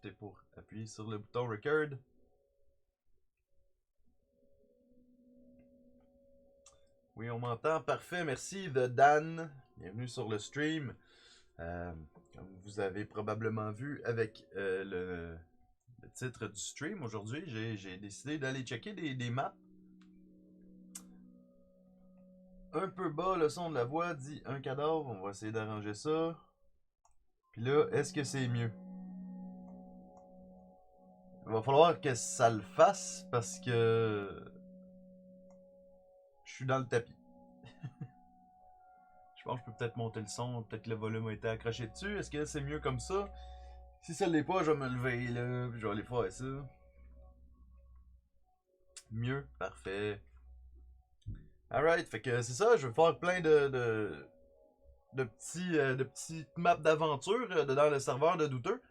profiter pour appuyer sur le bouton record. Oui, on m'entend. Parfait. Merci de Dan. Bienvenue sur le stream. Comme vous avez probablement vu avec le titre du stream aujourd'hui, j'ai décidé d'aller checker des maps. Un peu bas, le son de la voix dit un cadavre. On va essayer d'arranger ça. Puis là, est-ce que c'est mieux? Il va falloir que ça le fasse parce que je suis dans le tapis. Je pense que je peux peut-être monter le son, peut-être que le volume a été accroché dessus. Est-ce que c'est mieux comme ça? Si ça l'est pas, je vais me lever là, puis je vais aller faire ça. Mieux, parfait. Alright, fait que c'est ça, je vais faire plein de petites maps d'aventure dans le serveur de douteux.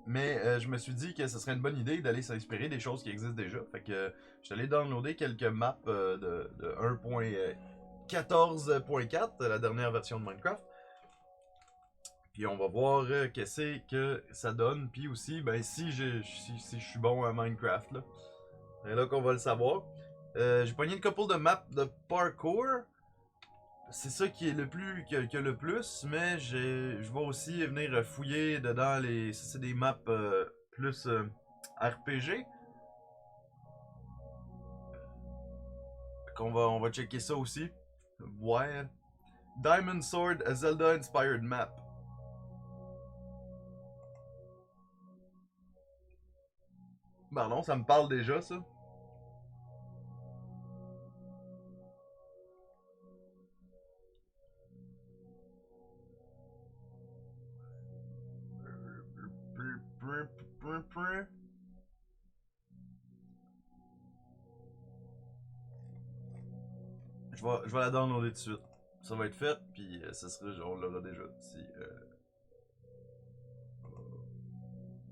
Mais je me suis dit que ce serait une bonne idée d'aller s'inspirer des choses qui existent déjà. Fait que je suis allé downloader quelques maps de 1.14.4, la dernière version de Minecraft. Puis on va voir qu'est-ce que ça donne. Puis aussi, ben si je suis bon à Minecraft, là. C'est là qu'on va le savoir. J'ai pogné une couple de maps de parkour. C'est ça qui est le plus que le plus, mais je vais aussi venir fouiller dedans les. Ça, c'est des maps plus RPG. On va checker ça aussi. Ouais. Diamond Sword, a Zelda inspired map. Pardon, ça me parle déjà ça. Je vais la downloader tout de suite. Ça va être fait, puis ça sera, on l'aura déjà. Si,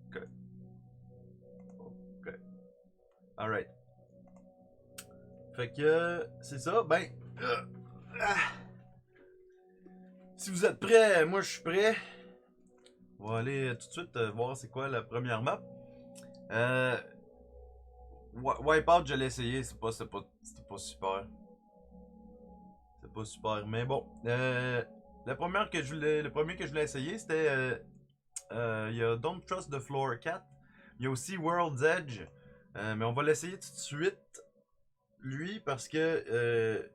ok. Ok. Alright. Fait que, c'est ça. Ben, ah, si vous êtes prêts, moi je suis prêt. On va aller tout de suite voir c'est quoi la première map. Euh, Wipeout, je l'ai essayé, c'était pas super. C'est pas super, mais bon. La première que je voulais, le premier que je voulais essayer, c'était. Il y a Don't Trust the Floor 4. Il y a aussi World's Edge. Mais on va l'essayer tout de suite, lui, parce que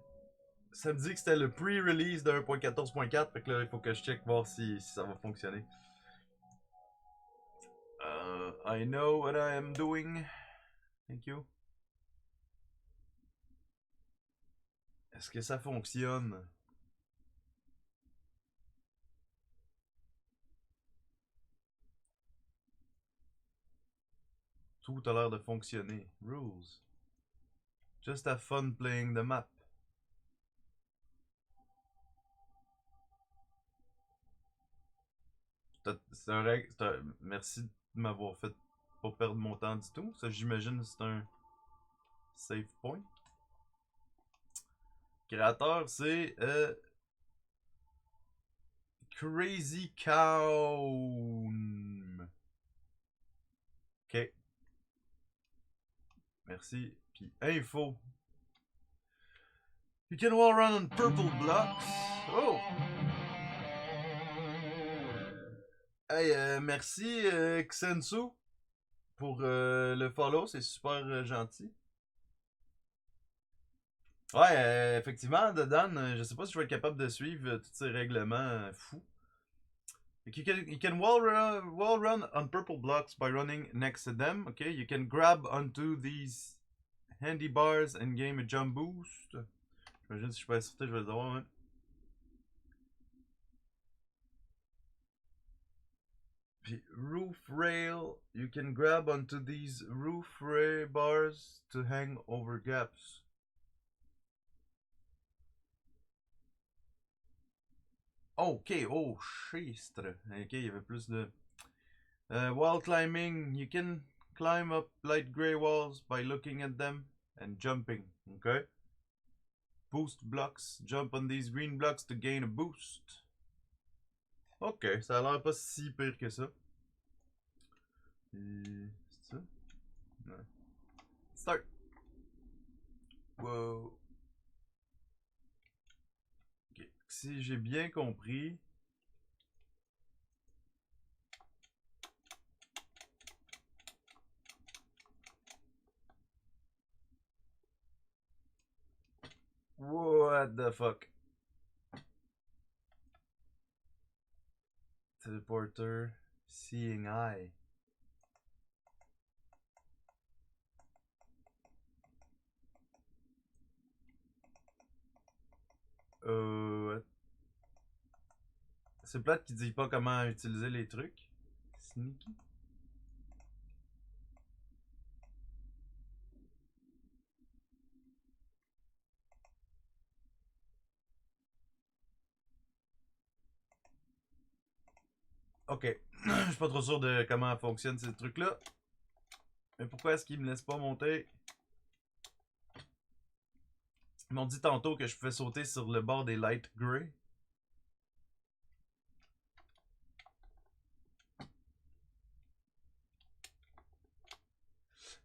ça me dit que c'était le pre-release de 1.14.4. Fait que là, il faut que je check voir si ça va fonctionner. I know what I am doing. Thank you. Est-ce que ça fonctionne? Tout a l'air de fonctionner. Rules. Just have fun playing the map. C'est un règle. Merci de m'avoir fait pas perdre mon temps du tout. Ça, j'imagine, c'est un save point. Créateur, c'est Crazy Cow. Ok. Merci. Puis info. You can wall run on purple blocks. Oh! Hey, merci Xensu pour le follow, c'est super gentil. Ouais, effectivement, Dan, je sais pas si je vais être capable de suivre tous ces règlements fous. You can wall run on purple blocks by running next to them. Okay, you can grab onto these handy bars and gain a jump boost. J'imagine si je peux assister, je vais le avoir. Hein. Puis roof rail, you can grab onto these roof rail bars to hang over gaps. Ok, oh, chistre. Ok, il y avait plus de. Wall climbing, you can climb up light gray walls by looking at them and jumping. Okay. Boost blocks, jump on these green blocks to gain a boost. Ok, ça a l'air pas si pire que ça. C'est ça? Ouais. Start! Wow! Ok. Si j'ai bien compris. What the fuck? Teleporter. Seeing Eye. C'est plate qui dit pas comment utiliser les trucs. Sneaky. Ok. Je suis pas trop sûr de comment fonctionnent ces trucs-là. Mais pourquoi est-ce qu'ils me laissent pas monter? Ils m'ont dit tantôt que je pouvais sauter sur le bord des light gray.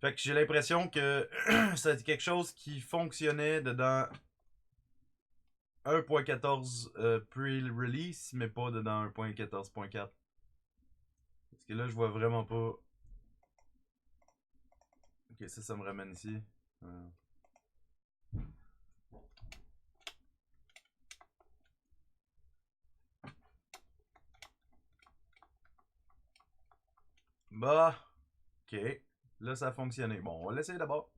Fait que j'ai l'impression que c'est quelque chose qui fonctionnait dedans 1.14 pre-release, mais pas dedans 1.14.4. Parce que là, je vois vraiment pas. Ok, ça me ramène ici. Bah, ok. Là, ça a fonctionné. Bon, on va l'essayer d'abord.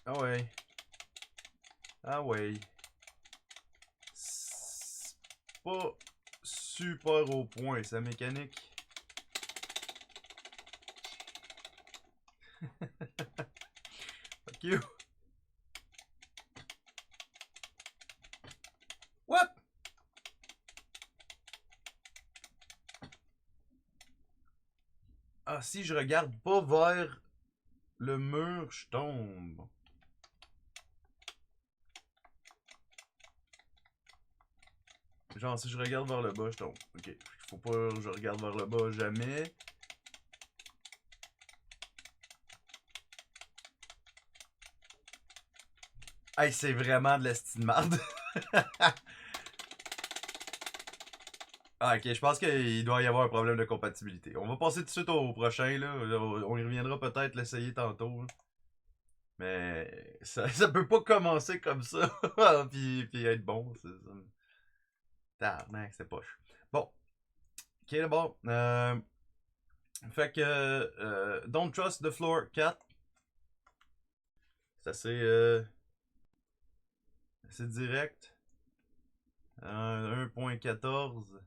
Ah ouais. Ah ouais. C'est pas super au point, sa mécanique. Fuck you. What? Ah, si je regarde pas vers le mur, je tombe. Genre, si je regarde vers le bas, je tombe. Ok. Faut pas que je regarde vers le bas jamais. Hey, c'est vraiment de l'estime marde. Ah, ok, je pense qu'il doit y avoir un problème de compatibilité. On va passer tout de suite au prochain, là. On y reviendra peut-être l'essayer tantôt. Là. Mais ça peut pas commencer comme ça. puis être bon. Tabarnak, c'est poche. Bon. Ok, d'abord. Fait que. Don't Trust the Floor 4. C'est assez direct. 1.14.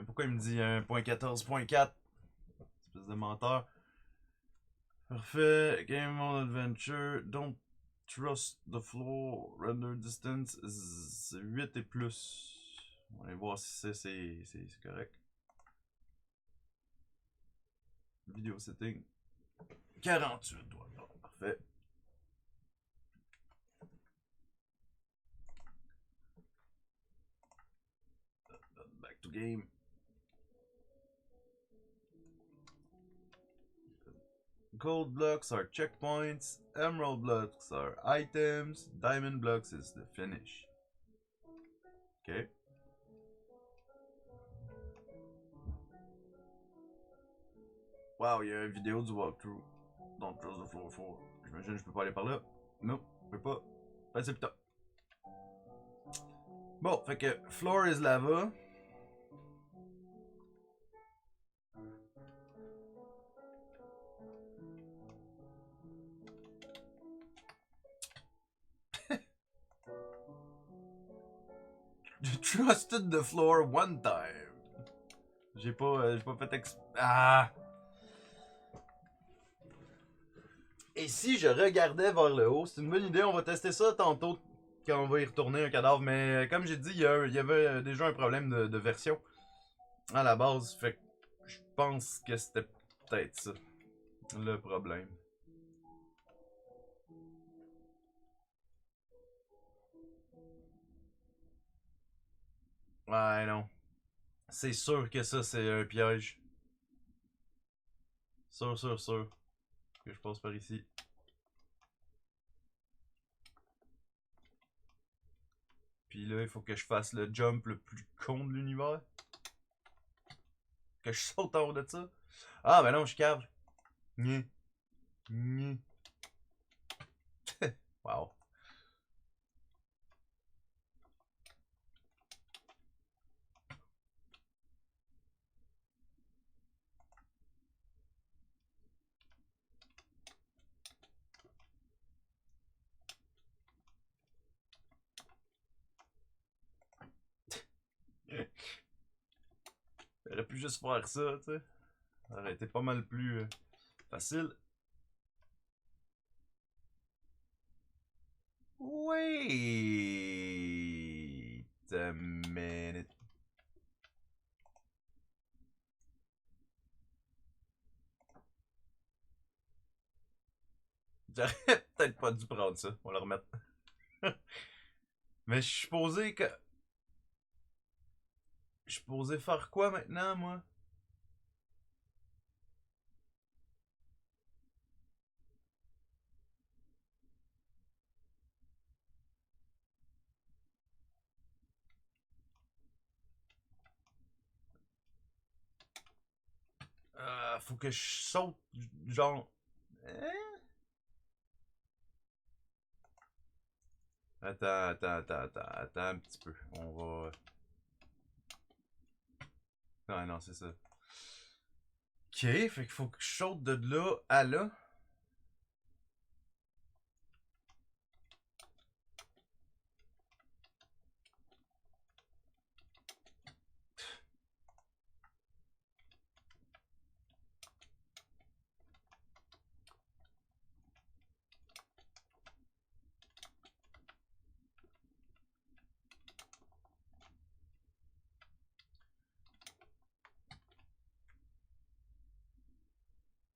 Pourquoi il me dit 1.14.4? Espèce de menteur. Parfait. Game Mode Adventure. Don't Trust the Floor. Render Distance is 8 et plus. On va voir si c'est correct. Video setting. 48. Bon, parfait. Back to game. Gold blocks are checkpoints. Emerald blocks are items. Diamond blocks is the finish. Ok. Wow, il y a une vidéo du walkthrough. Don't Trust the Floor 4. J'imagine que je peux pas aller par là. Non, je peux pas. C'est plus tard. Bon, fait que Floor is Lava. Trusted the floor one time. J'ai pas fait Ah! Et si je regardais vers le haut, c'est une bonne idée, on va tester ça tantôt quand on va y retourner un cadavre. Mais comme j'ai dit, il y avait déjà un problème de version à la base. Fait que je pense que c'était peut-être ça le problème. Ouais, non. C'est sûr que ça, c'est un piège. Sûr, sûr, sûr. Que je passe par ici. Puis là, il faut que je fasse le jump le plus con de l'univers. Que je saute en haut de ça. Ah, ben non, je cave. Nye. Nye. Wow. J'aurais pu juste faire ça, tu sais. Ça aurait été pas mal plus facile. Wait a minute. J'aurais peut-être pas dû prendre ça. On va le remettre. Mais je suis supposé que. Je suis supposé faire quoi maintenant, moi? Faut que je saute, genre. Hein? Attends un petit peu. On va. Non, non, c'est ça. Ok, fait qu'il faut que je saute de là à là.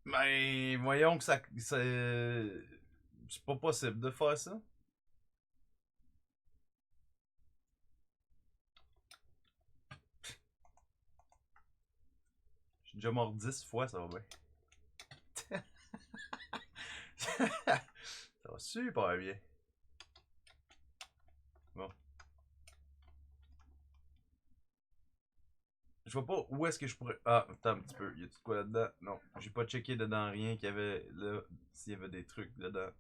Ben, voyons que ça. C'est pas possible de faire ça. Je suis déjà mort 10 fois, ça va bien. Ça va super bien. Bon. Je vois pas où est-ce que je pourrais. Ah, attends un petit peu. Y a-tu de quoi là-dedans? Non. J'ai pas checké dedans rien qu'il y avait là. S'il y avait des trucs dedans.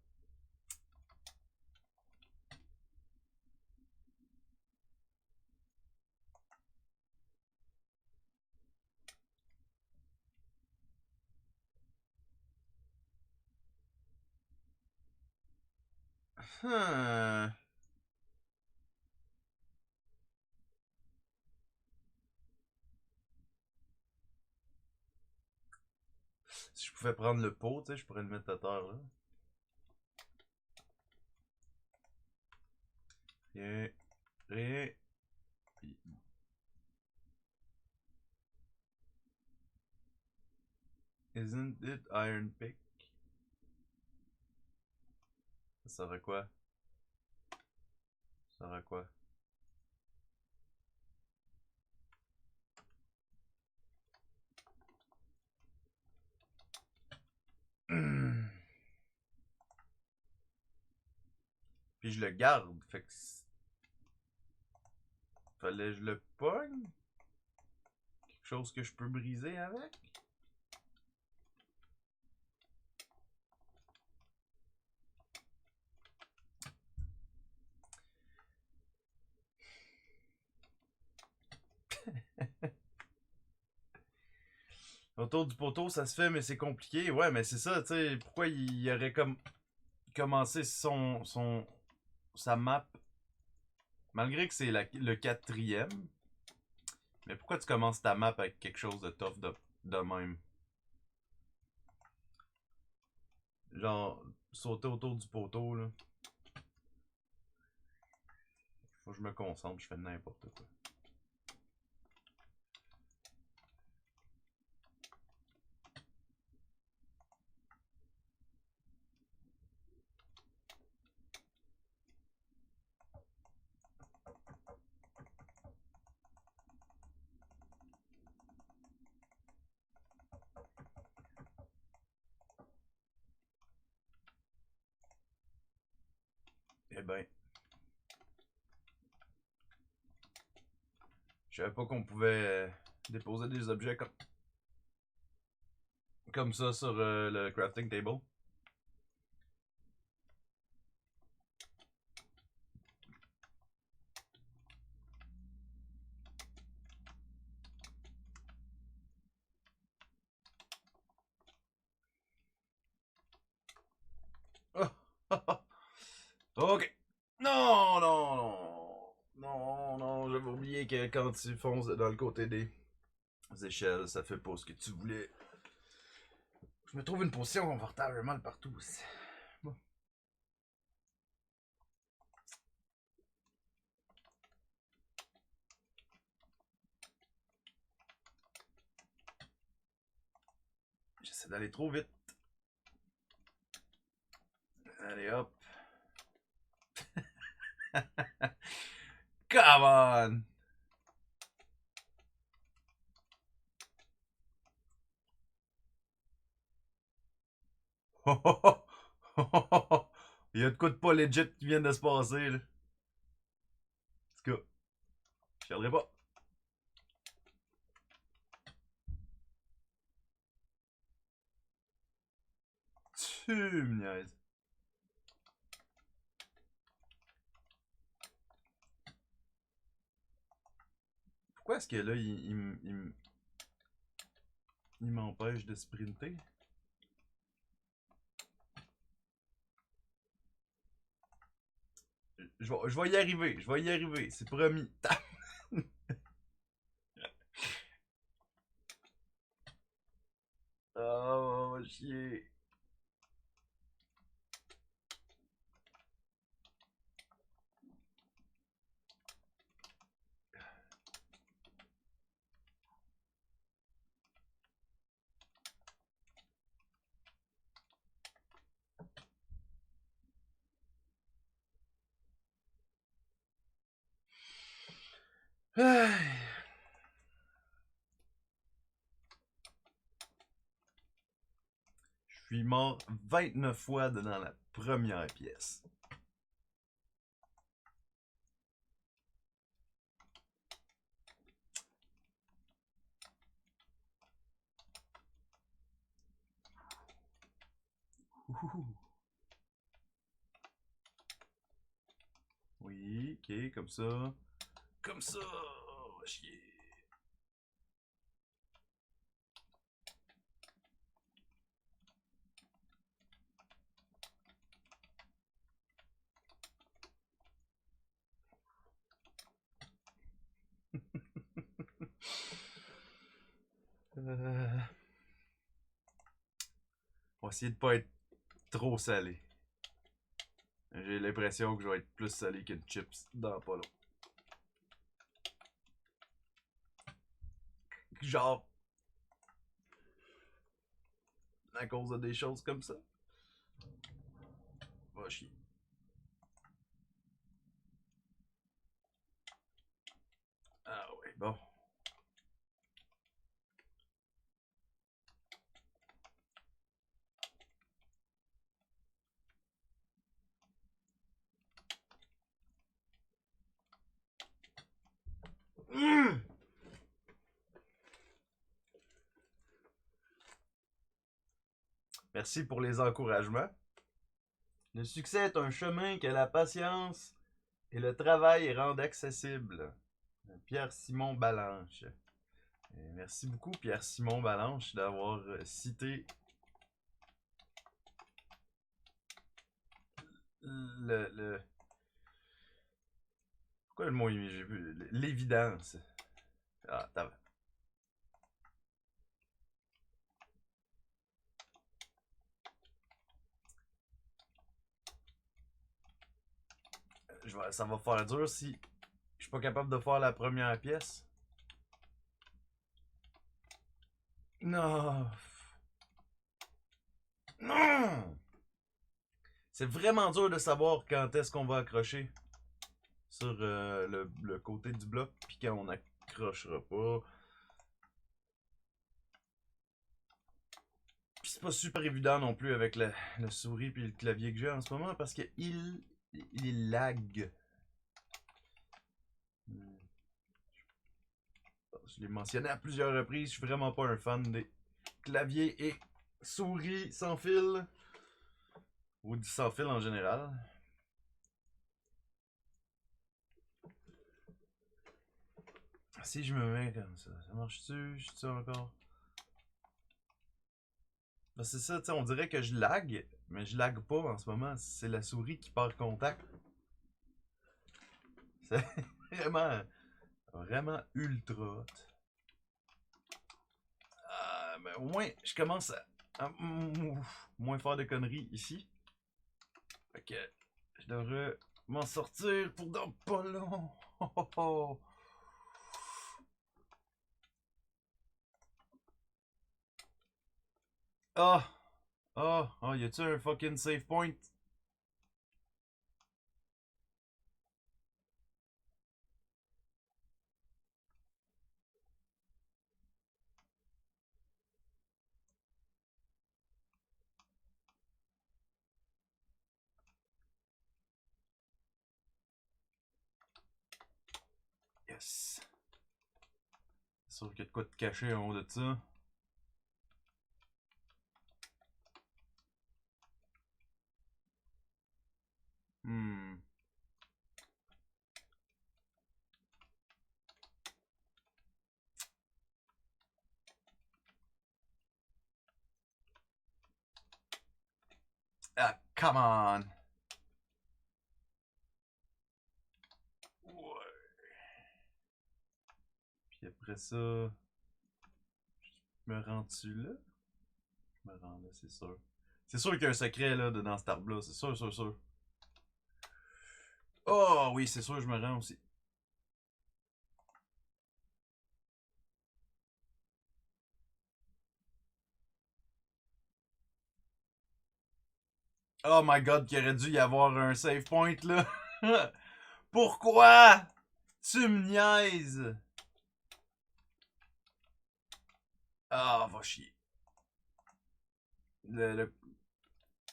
Hmm. Si je pouvais prendre le pot, tu sais, je pourrais le mettre à terre là. Rien. Rien. Isn't it Iron Pick? Ça sert à quoi? Ça sert à quoi? Puis je le garde. Fait que. Fallait que je le pogne? Quelque chose que je peux briser avec? Autour du poteau, ça se fait, mais c'est compliqué. Ouais, mais c'est ça, tu sais. Pourquoi il aurait comme commencé sa map, malgré que c'est le quatrième, mais pourquoi tu commences ta map avec quelque chose de tough de même? Genre, sauter autour du poteau, là. Faut que je me concentre, je fais n'importe quoi. Eh ben. Je savais pas qu'on pouvait déposer des objets comme ça sur le crafting table. Ok. Non, non, non. Non, non, j'avais oublié que quand tu fonces dans le côté des échelles, ça fait pas ce que tu voulais. Je me trouve une position confortable mal partout aussi. Bon. J'essaie d'aller trop vite. Allez hop. Come on! Il y a de quoi de pas legit qui vient de se passer là. En tout cas, je regarderai pas. Tu me niaises. Pourquoi est-ce que là, il m'empêche de sprinter? Je vais y arriver, je vais y arriver, c'est promis. Oh, chier. Je suis mort 29 fois dans la première pièce. Ouh. Oui, ok, comme ça. Comme ça! Oh, chier. On va essayer de pas être trop salé. J'ai l'impression que je vais être plus salé qu'une chips dans pas long. Genre, à cause de des choses comme ça. Va chier. Ah ouais, bon. Mmh! Merci pour les encouragements. Le succès est un chemin que la patience et le travail rendent accessible. Pierre-Simon Balanche. Merci beaucoup, Pierre-Simon Balanche, d'avoir cité le. Pourquoi le mot j'ai vu? L'évidence. Ah, t'as. Ça va faire dur si je suis pas capable de faire la première pièce. Non! Non! C'est vraiment dur de savoir quand est-ce qu'on va accrocher sur le côté du bloc, puis quand on n'accrochera pas. Puis c'est pas super évident non plus avec le souris puis le clavier que j'ai en ce moment, parce que les lags. Je l'ai mentionné à plusieurs reprises, je suis vraiment pas un fan des claviers et souris sans fil. Ou du sans fil en général. Si je me mets comme ça marche-tu? Je suis encore. Ben c'est ça, tu sais, on dirait que je lag, mais je lag pas en ce moment. C'est la souris qui perd contact. C'est vraiment, vraiment ultra hot. Mais au moins, je commence à moins faire de conneries ici. Fait que je devrais m'en sortir pour dans pas long. Ah! Ah! Ah! Y a-tu un fucking save point? Yes! C'est sûr qu'il y a de quoi te cacher en haut de ça. Hmm. Ah, come on! Ouais. Puis après ça, je me rends-tu là? Je me rends là, c'est sûr. C'est sûr qu'il y a un secret là dans cet arbre-là, c'est sûr, sûr, sûr. Oh oui, c'est sûr, je me rends aussi. Oh my god, qu'il aurait dû y avoir un save point là. Pourquoi? Tu me niaises! Ah, va chier. Le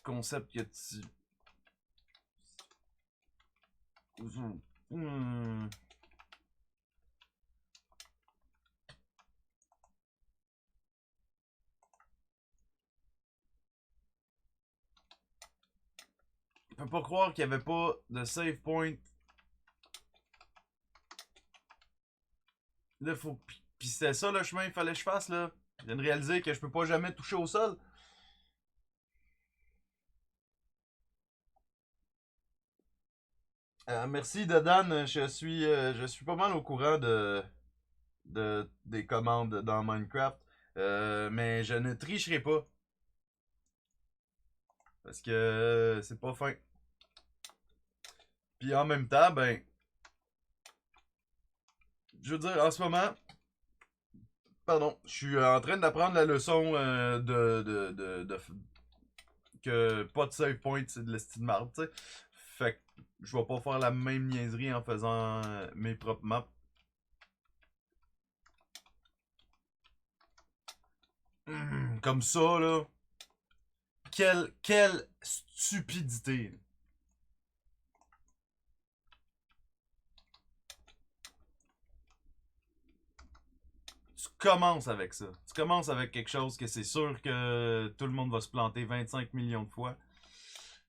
concept que tu. Hmm. Je peux pas croire qu'il y avait pas de save point. Là, faut. Pis c'était ça le chemin qu'il fallait que je fasse là. Je viens de réaliser que je peux pas jamais toucher au sol. Merci Dedan, je suis pas mal au courant des commandes dans Minecraft. Mais je ne tricherai pas. Parce que c'est pas fin. Puis en même temps, ben, je veux dire, en ce moment, pardon, je suis en train d'apprendre la leçon que pas de save point, c'est de l'esti de marde, tu sais. Fait que je vais pas faire la même niaiserie en faisant mes propres maps. Comme ça, là. Quelle stupidité. Tu commences avec ça. Tu commences avec quelque chose que c'est sûr que tout le monde va se planter 25 millions de fois.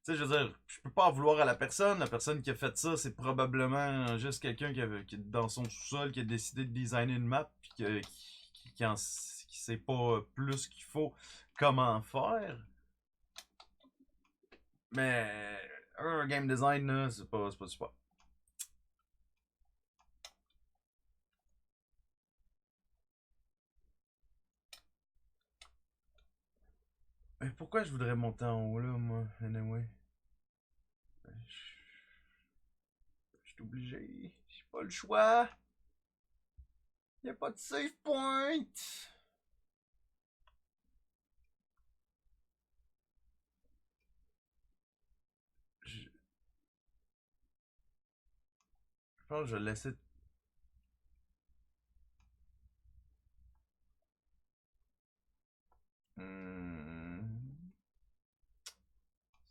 Tu sais, je veux dire, je peux pas en vouloir à la personne. La personne qui a fait ça, c'est probablement juste quelqu'un qui est dans son sous-sol, qui a décidé de designer une map, puis qui sait pas plus qu'il faut comment faire. Mais un game design, là, c'est pas super. Mais pourquoi je voudrais monter en haut là, moi, anyway? Je suis obligé. J'ai pas le choix. Y a pas de save point. Je pense que je vais laisser. Hmm,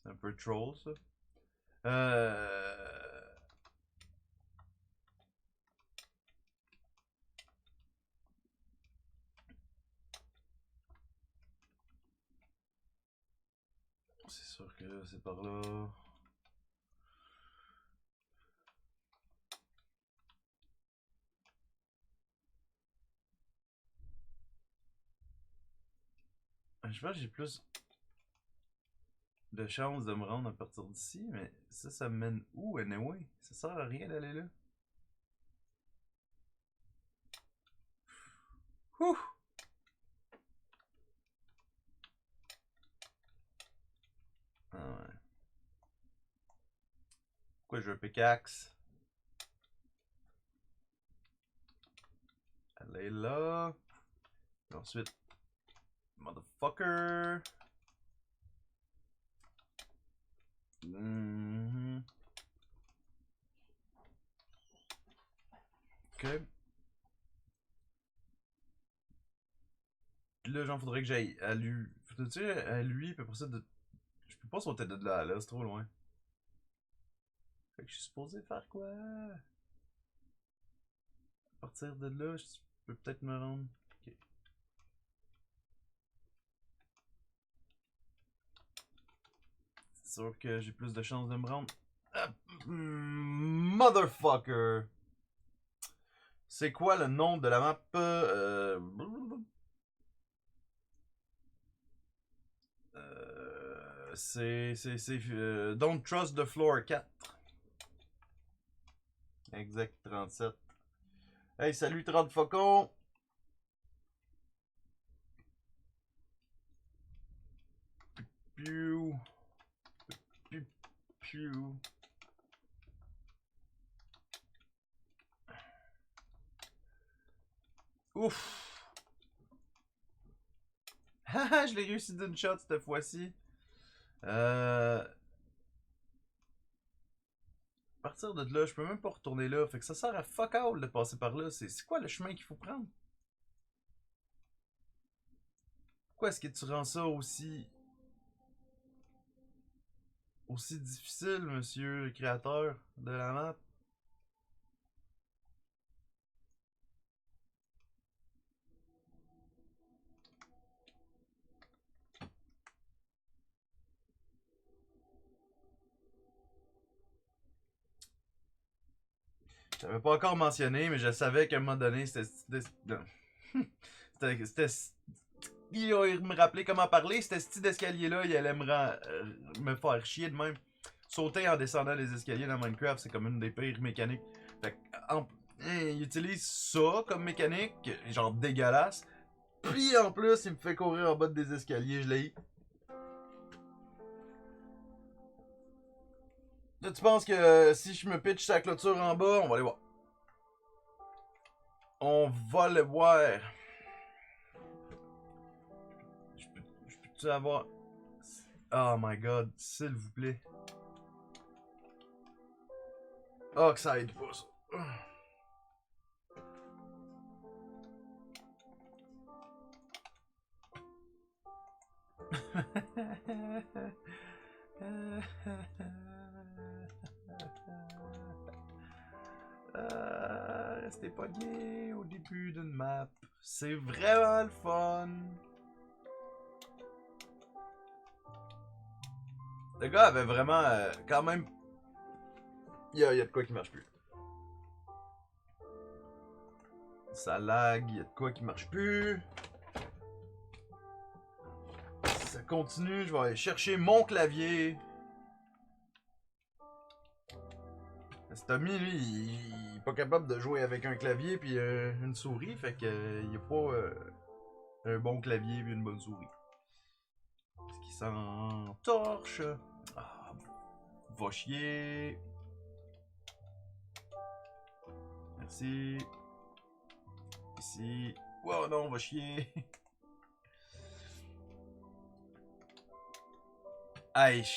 c'est un peu troll ça. Euh... C'est sûr que c'est par là. Je pense que j'ai plus de chances de me rendre à partir d'ici, mais ça me mène où, anyway? Ça sert à rien d'aller là. Ouh! Ah ouais. Pourquoi je veux pickaxe? Elle est là. Et ensuite, motherfucker. Ok. Puis là, genre, faudrait que j'aille à lui. Tu sais, à lui, puis après ça, je peux pas sauter de là, c'est trop loin. Fait que je suis supposé faire quoi? À partir de là, je peux peut-être me rendre. Ok. C'est sûr que j'ai plus de chances de me rendre. Motherfucker! C'est quoi le nom de la map? C'est Don't Trust the Floor 4. Exact 37. Hey, salut 30 faucons! Piu! Piu! Piu! Ouf! Haha, je l'ai réussi d'une shot cette fois-ci. À partir de là, je peux même pas retourner là. Fait que ça sert à fuck all de passer par là. C'est quoi le chemin qu'il faut prendre? Pourquoi est-ce que tu rends ça aussi difficile, monsieur le créateur de la map? Je l'avais pas encore mentionné, mais je savais qu'à un moment donné, c'était. Il me rappelait comment parler. C'était ce style d'escalier-là, il allait me faire chier de même. Sauter en descendant les escaliers dans Minecraft, c'est comme une des pires mécaniques. Fait il utilise ça comme mécanique, genre dégueulasse. Puis en plus, il me fait courir en bas des escaliers, je l'ai. Là, tu penses que si je me pitch sa clôture en bas, on va aller voir. On va le voir. Je peux-tu avoir. Oh my god, s'il vous plaît. Oh, que ça aide pas ça. Restez pogné au début d'une map. C'est vraiment le fun. Le gars avait vraiment quand même. Il y a de quoi qui marche plus. Ça lag, il y a de quoi qui marche plus. Ça continue, je vais aller chercher mon clavier. Cet ami, lui, il est pas capable de jouer avec un clavier puis une souris, fait que il a pas un bon clavier puis une bonne souris. Est-ce qu'il s'en torche? Ah, va chier. Merci. Ici. Wow, non, va chier. Aïe.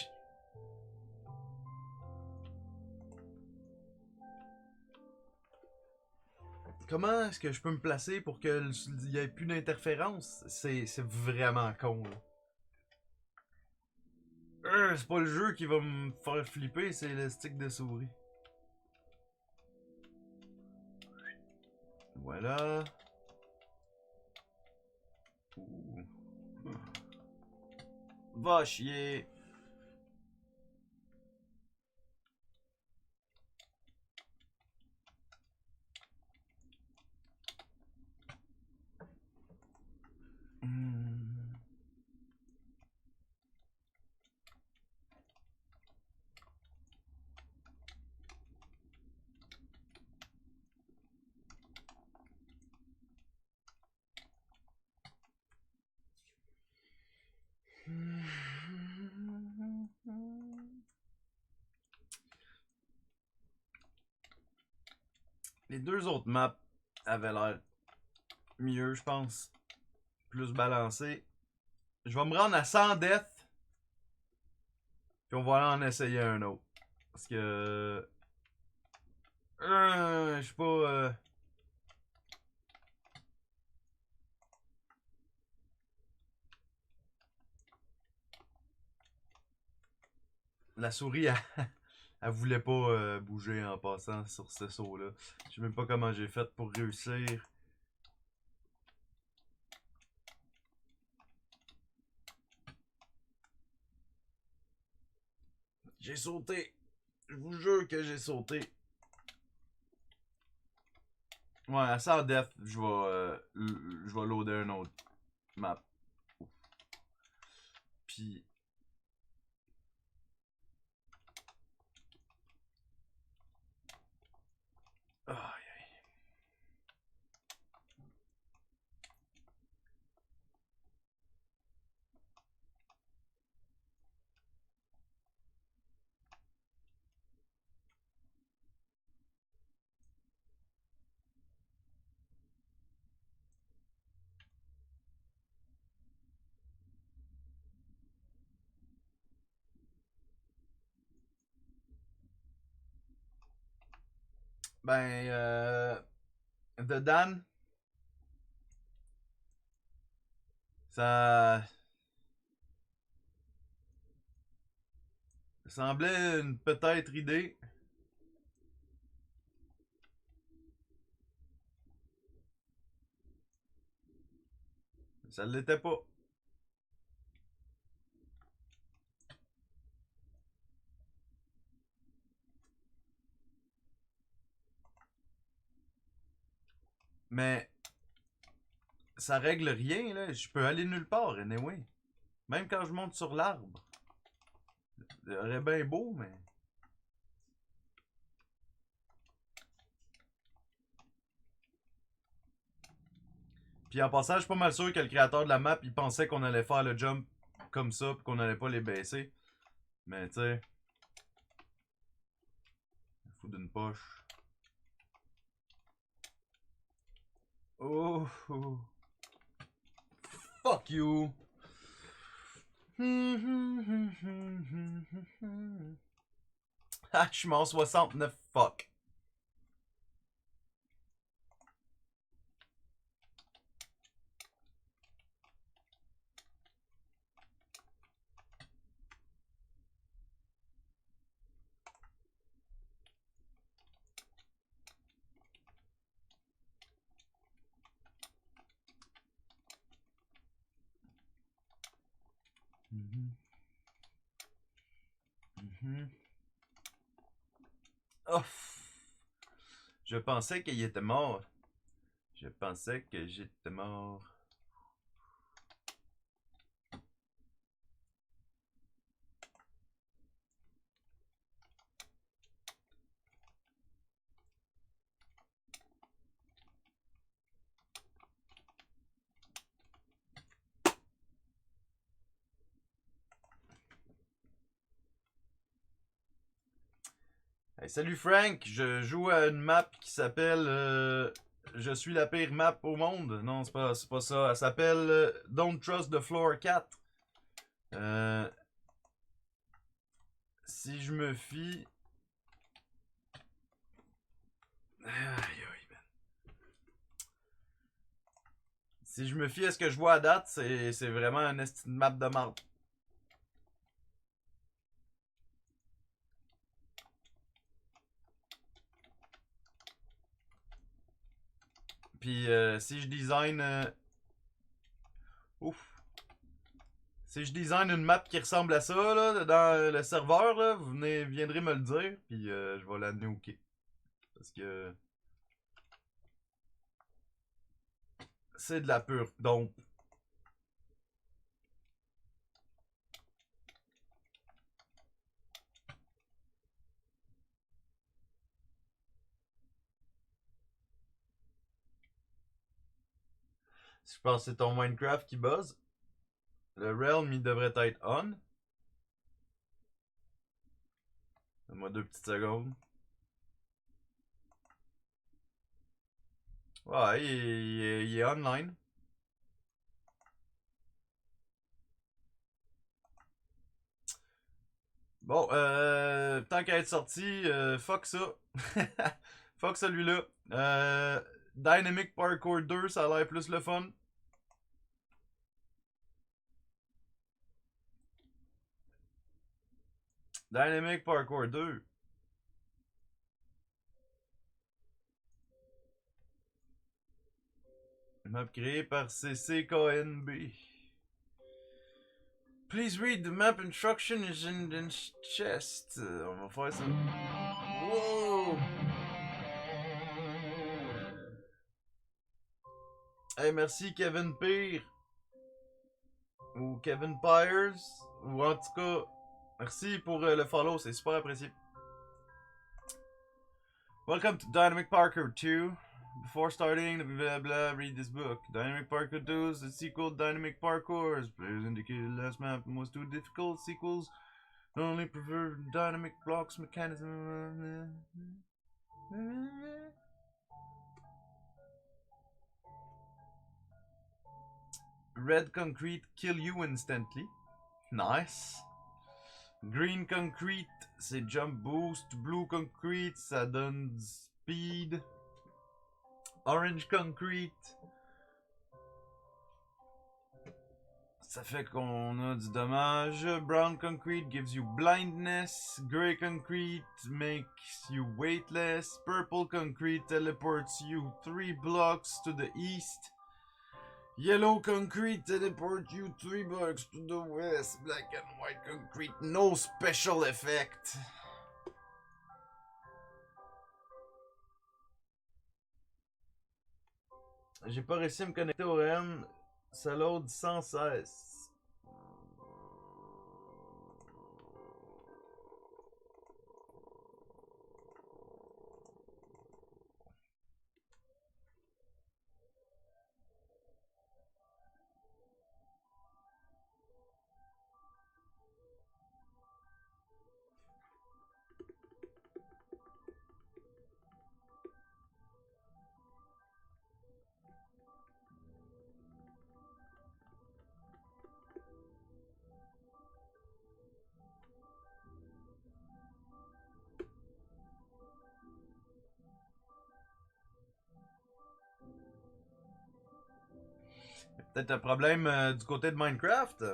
Comment est-ce que je peux me placer pour qu'il n'y ait plus d'interférence? C'est vraiment con, là. C'est pas le jeu qui va me faire flipper, c'est le stick de souris. Voilà. Ouh. Va chier. Les deux autres maps avaient l'air mieux, je pense. Plus balancé. Je vais me rendre à 100 death. Puis on va aller en essayer un autre. Parce que... je sais pas... La souris, elle voulait pas bouger en passant sur ce saut-là. Je sais même pas comment j'ai fait pour réussir. J'ai sauté. Je vous jure que j'ai sauté. Ouais, à 100 death, je vais loader un autre map. Puis... Aïe. Ben, The Dan, ça semblait une peut-être idée. Ça l'était pas. Mais ça règle rien, là. Je peux aller nulle part, anyway. Même quand je monte sur l'arbre. Ça aurait bien beau, mais... Puis en passant, je suis pas mal sûr que le créateur de la map, il pensait qu'on allait faire le jump comme ça, puis qu'on allait pas les baisser. Mais tu sais... Il faut d'une poche. Oh, oh. Fuck you! Ah, je suis mort 69, fuck. Oh. Je pensais qu'il était mort. Je pensais que j'étais mort. Hey, salut Frank, je joue à une map qui s'appelle Je suis la pire map au monde. Non, c'est pas ça. Elle s'appelle Don't Trust the Floor 4. Si je me fie... Aïe, aïe, man. Si je me fie à ce que je vois à date, c'est vraiment un esti de map de marde. Puis si je design... Ouf. Si je design une map qui ressemble à ça, là, dans le serveur, là, vous viendrez me le dire, puis je vais la nuker. Parce que... c'est de la pure dompe. Je pense que c'est ton Minecraft qui buzz. Le Realm, il devrait être on. Donne-moi 2 petites secondes. Ouais, il est online. Bon, tant qu'à être sorti, fuck ça. Fuck celui-là. Dynamic Parkour 2, ça a l'air plus le fun. Dynamic Parkour 2. Map créée par CCKNB. Please read the map instructions in the chest. On va faire ça. Wow! Hey, merci Kevin Peer. Ou Kevin Pyres. Ou en tout cas, merci pour le follow, c'est super apprécié. Welcome to Dynamic Parkour 2. Before starting, blah blah, read this book. Dynamic Parkour 2 is the sequel Dynamic Parkour. As players indicated, last map was too difficult. Sequels only prefer dynamic blocks mechanism. Red concrete kill you instantly. Nice. Green concrete, c'est jump boost. Blue concrete, ça donne speed. Orange concrete, ça fait qu'on a du dommage. Brown concrete gives you blindness. Grey concrete makes you weightless. Purple concrete teleports you 3 blocks to the east. Yellow concrete teleports you 3 blocks to the west. Black and white concrete, no special effect. J'ai pas réussi à me connecter au REM. Ça load sans cesse. Peut-être un problème du côté de Minecraft.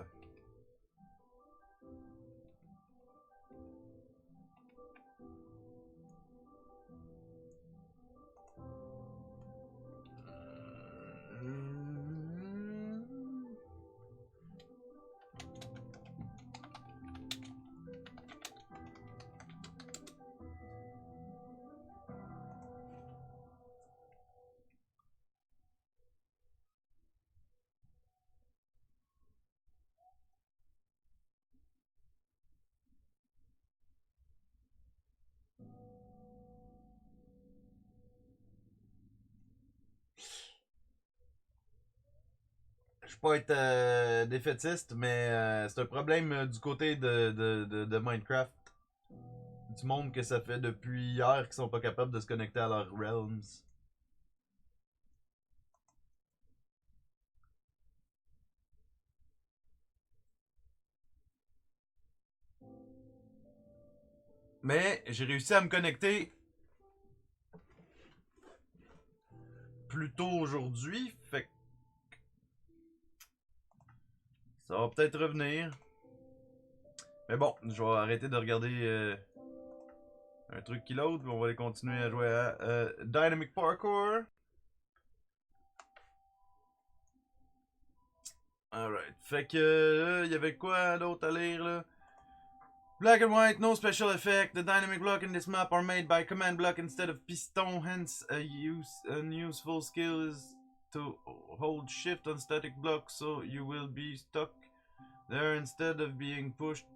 Je peux pas être défaitiste, mais c'est un problème du côté de Minecraft. Du monde que ça fait depuis hier qui sont pas capables de se connecter à leurs realms. Mais j'ai réussi à me connecter plus tôt aujourd'hui, fait que ça va peut-être revenir. Mais bon, je vais arrêter de regarder un truc qui load, puis on va aller continuer à jouer à Dynamic Parkour. Alright. Fait que, il y avait quoi d'autre à lire, là? Black and white, no special effect. The dynamic block in this map are made by command block instead of piston. Hence, an useful skill is to hold shift on static block, so you will be stuck there instead of being pushed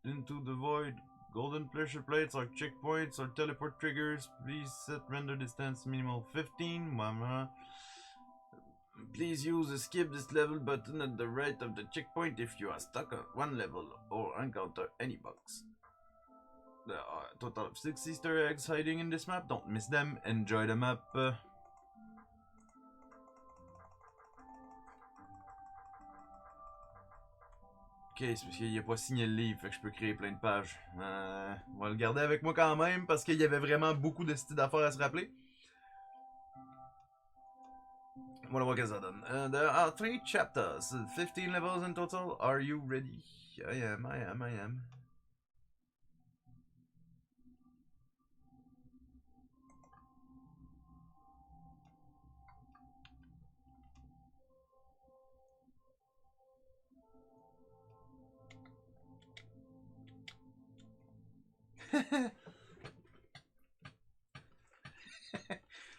into the void. Golden pressure plates are checkpoints or teleport triggers. Please set render distance minimal 15. Mama. Please use the skip this level button at the right of the checkpoint if you are stuck on one level or encounter any bugs. There are a total of 6 Easter eggs hiding in this map. Don't miss them. Enjoy the map. Ok, c'est parce qu'il a pas signé le livre, fait que je peux créer plein de pages. On va le garder avec moi quand même parce qu'il y avait vraiment beaucoup de styles d'affaires à se rappeler. Voilà voir que ça donne. There are 3 chapters, 15 levels in total. Are you ready? I am.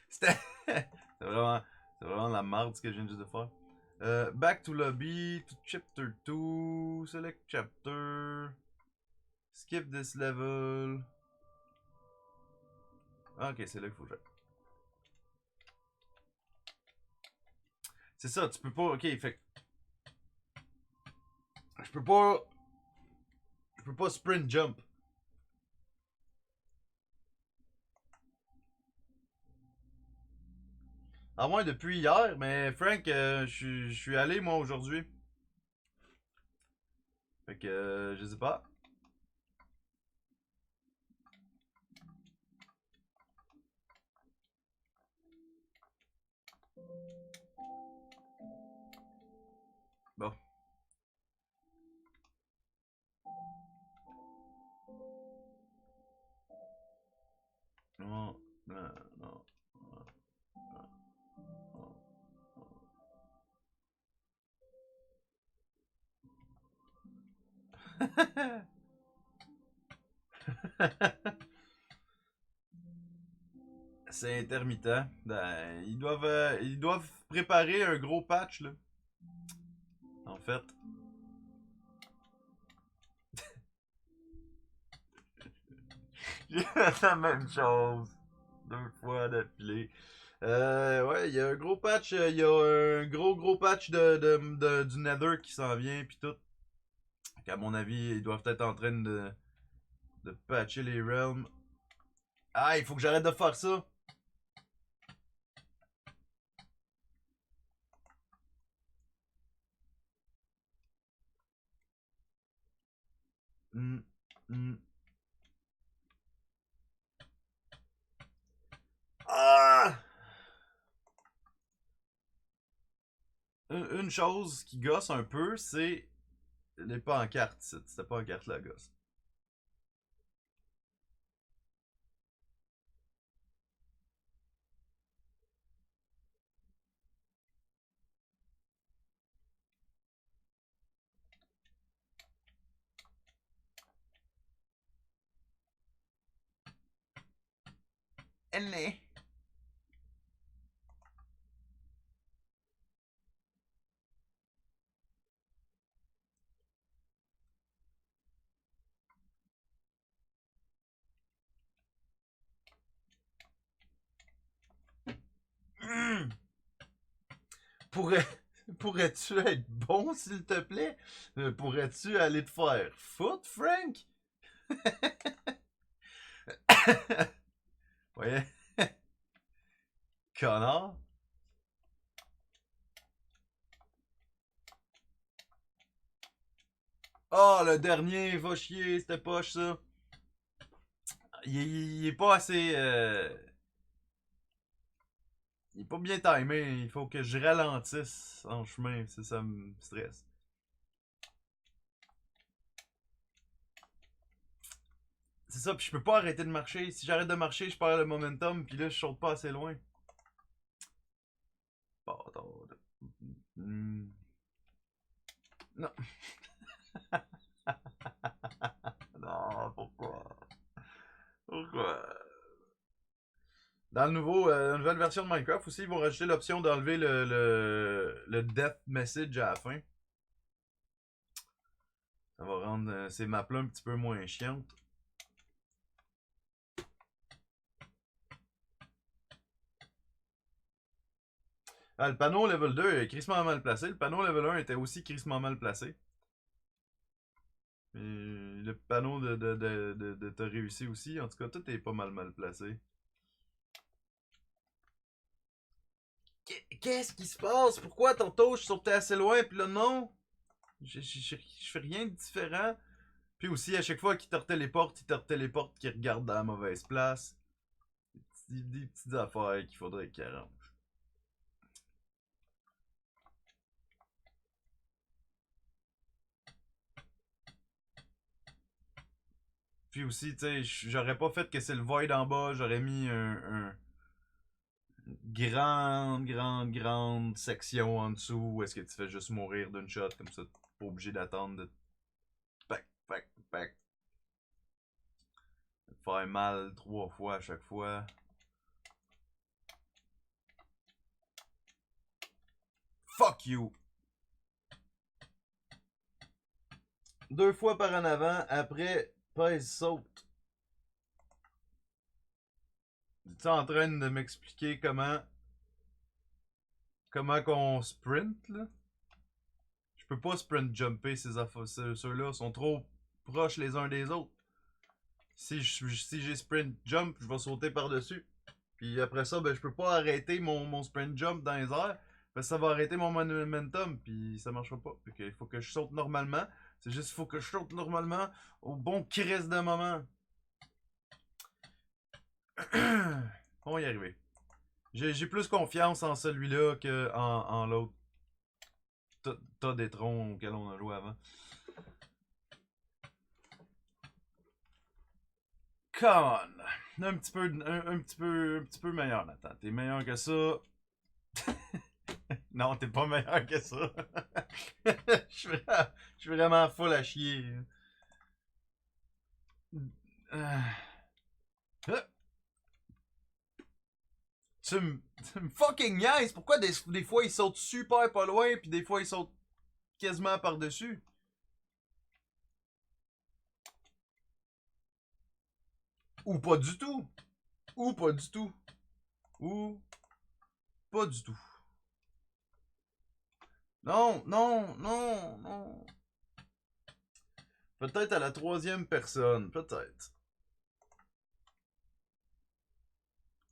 C'était vraiment la merde ce que je viens juste de faire. Back to lobby, to chapter 2, select chapter, skip this level. Ah, ok, c'est là qu'il faut jouer. C'est ça, tu peux pas. Ok, fait. Je peux pas. Je peux pas sprint jump. À moins depuis hier, mais Frank, je suis allé moi aujourd'hui. Fait que, je sais pas. Bon. Non, non, non. C'est intermittent. Ben, ils doivent préparer un gros patch, là. En fait. J'ai fait la même chose. 2 fois d'affilée. Ouais, il y a un gros patch. Il y a un gros patch du Nether qui s'en vient, puis tout. À mon avis, ils doivent être en train de patcher les realms. Ah, il faut que j'arrête de faire ça. Hmm, hmm. Ah! Une chose qui gosse un peu, c'est les pancartes. C'était pas en carte la gosse. Elle est. Hmm. Pourrais, pourrais-tu être bon, s'il te plaît? Pourrais-tu aller te faire foot, Frank? Voyez. Connard. Oh, le dernier, va chier, c'était poche ça. Il est pas assez. Il est pas bien timé. Il faut que je ralentisse en chemin. Ça me stresse. C'est ça, puis je peux pas arrêter de marcher. Si j'arrête de marcher, je perds le momentum, puis là, je saute pas assez loin. Bâtard. Hmm. Non. Non, pourquoi? Pourquoi? Dans le nouveau, la nouvelle version de Minecraft aussi, ils vont rajouter l'option d'enlever le death message à la fin. Ça va rendre ces maps-là un petit peu moins chiantes. Ah, le panneau level 2 est crissement mal placé. Le panneau level 1 était aussi crissement mal placé. Et le panneau de t'as réussi aussi. En tout cas, tout est pas mal placé. Qu'est-ce qui se passe? Pourquoi tantôt je sortais assez loin puis là non? Je fais rien de différent. Puis aussi, à chaque fois qu'il te retéléporte, qu'il regarde dans la mauvaise place. Des petites affaires qu'il faudrait qu'il arrange. Puis aussi, tu sais, j'aurais pas fait que c'est le void en bas, j'aurais mis un grande section en dessous où est-ce que tu fais juste mourir d'une shot, comme ça, t'es pas obligé d'attendre de pack. De te faire mal 3 fois à chaque fois. Fuck you! 2 fois par en avant, après, pèse saute. Tu es en train de m'expliquer comment qu'on sprint là? Je peux pas sprint jumper ces affaires, ceux-là sont trop proches les uns des autres. Si j'ai sprint jump, je vais sauter par-dessus. Puis après ça, ben je peux pas arrêter mon sprint jump dans les airs. Parce que ça va arrêter mon momentum, puis ça marchera pas. Fait il faut que je saute normalement. C'est juste il faut que je saute normalement au bon crest de moment. On va y arriver. J'ai plus confiance en celui-là que en l'autre tas des troncs auquel on a joué avant. Come on! Un petit peu meilleur, Nathan. T'es meilleur que ça. Non, t'es pas meilleur que ça. Je suis vraiment full à chier. Euh, tu me fucking niaises. Pourquoi des fois ils sautent super pas loin, puis des fois ils sautent quasiment par-dessus? Ou pas du tout. Ou pas du tout. Ou pas du tout. Non, non, non, non. Peut-être à la troisième personne. Peut-être.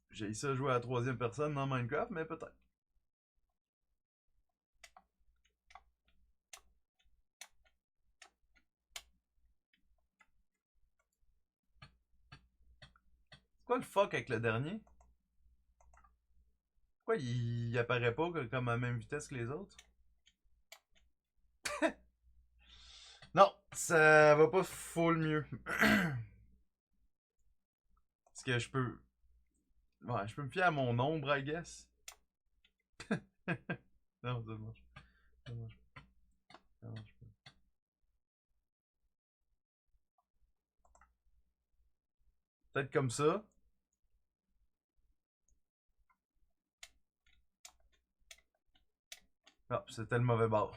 J'ai essayé de jouer à la troisième personne dans Minecraft, mais peut-être. C'est quoi le fuck avec le dernier? Pourquoi il apparaît pas comme à la même vitesse que les autres? Non, ça va pas full mieux. Parce que je peux. Ouais, je peux me fier à mon ombre, I guess. Non, ça marche. Ça marche pas. Ça marche pas. Peut-être comme ça. Ah, c'était le mauvais bord.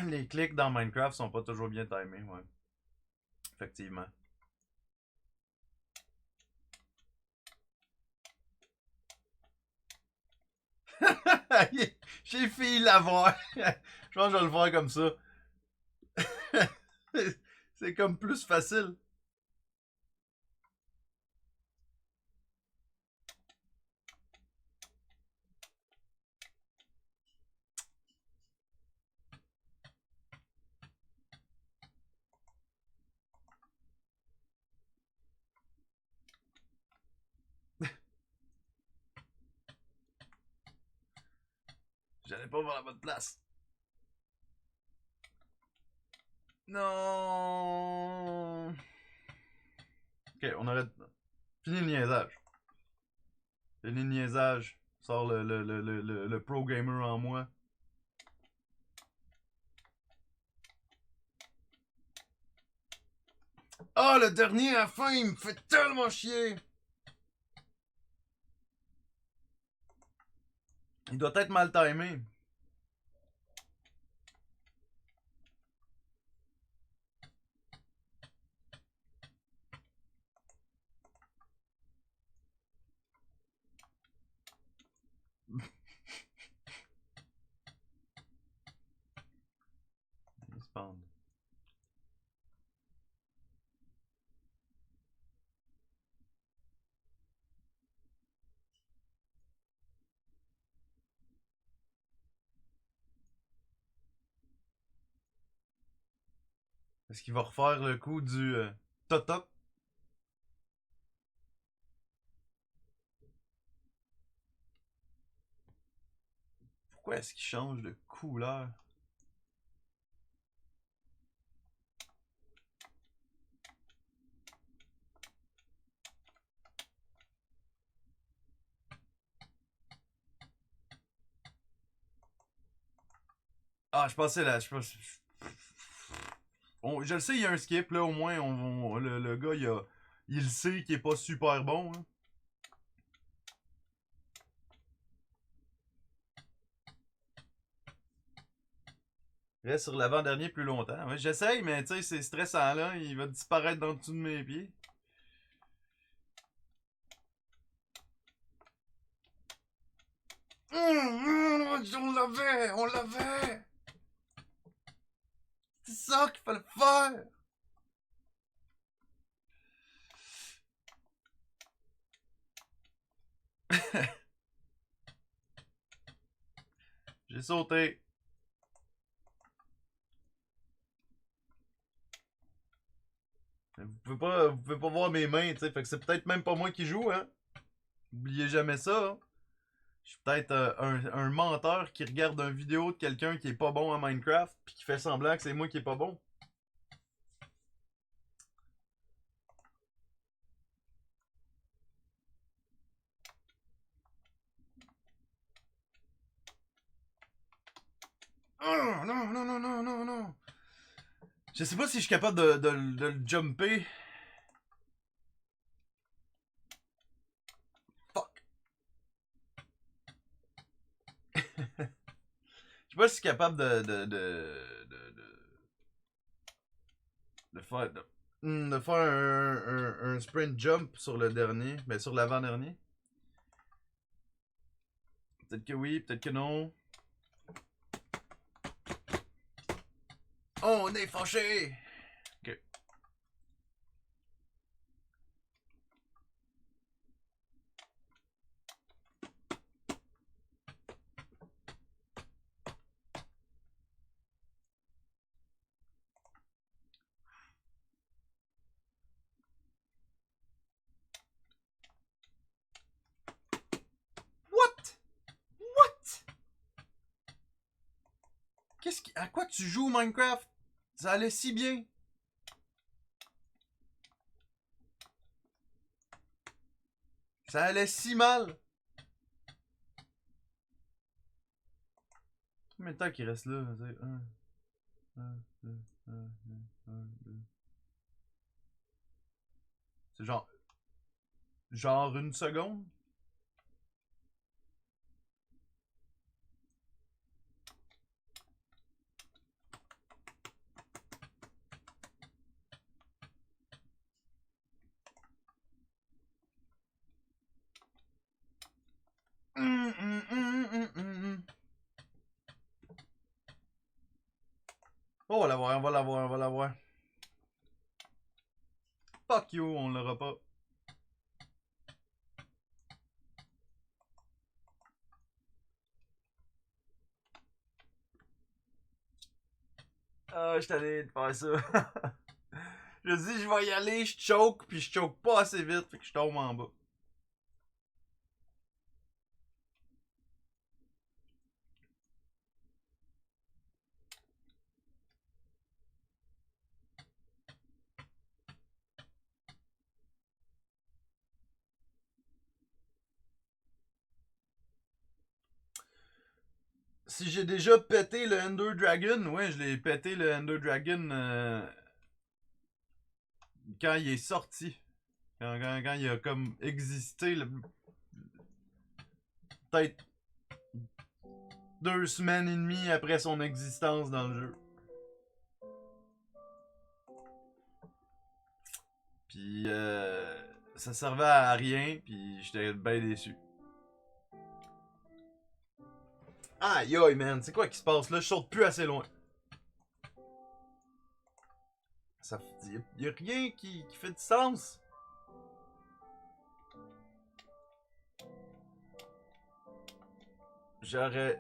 Les clics dans Minecraft sont pas toujours bien timés, ouais. Effectivement. J'ai failli l'avoir. Je pense que je vais le faire comme ça. C'est comme plus facile. J'allais pas voir la bonne place. Non. Ok, on arrête. Fini le niaisage. Fini le niaisage. Sort le pro gamer en moi. Ah, le dernier à la fin, il me fait tellement chier. Il doit être mal timé. Il se pend. Est-ce qu'il va refaire le coup du top? Pourquoi est-ce qu'il change de couleur? Ah, je pensais là. Je le sais, il y a un skip, là, au moins, le gars, il sait qu'il est pas super bon. Hein. Il reste sur l'avant-dernier plus longtemps. Ouais, j'essaye, mais tu sais, c'est stressant, là. Il va disparaître dans le dessous de mes pieds. On l'avait! On l'avait! C'est ça qu'il fallait faire! J'ai sauté. Vous pouvez pas voir mes mains, tu sais. Fait que c'est peut-être même pas moi qui joue, hein. Oubliez jamais ça. Hein. Je suis peut-être un menteur qui regarde une vidéo de quelqu'un qui est pas bon à Minecraft puis qui fait semblant que c'est moi qui est pas bon. Oh, non, non, non, non, non, non. Je sais pas si je suis capable de le jumper. Fuck. Je sais pas si je suis capable de faire un sprint jump sur le dernier, mais sur l'avant-dernier. Peut-être que oui, peut-être que non. Oh, on est fâché! Ok. What? What? À quoi tu joues Minecraft? Ça allait si bien. Ça allait si mal. Combien de temps qu'il reste là? 1, 2, 2. C'est genre une seconde? Oh, on va l'avoir, on va l'avoir, on va l'avoir. Fuck you, on l'aura pas. Ah, je t'allais de faire ça. Je dis, je vais y aller, je choke, puis je choke pas assez vite, fait que je tombe en bas. Si j'ai déjà pété le Ender Dragon, ouais, je l'ai pété le Ender Dragon quand il est sorti. Quand il a comme existé, peut-être 2 semaines et demie après son existence dans le jeu. Puis ça servait à rien, puis j'étais bien déçu. Aïe aïe man, c'est quoi qui se passe là? Je saute plus assez loin. Ça, y a rien qui fait du sens. J'aurais...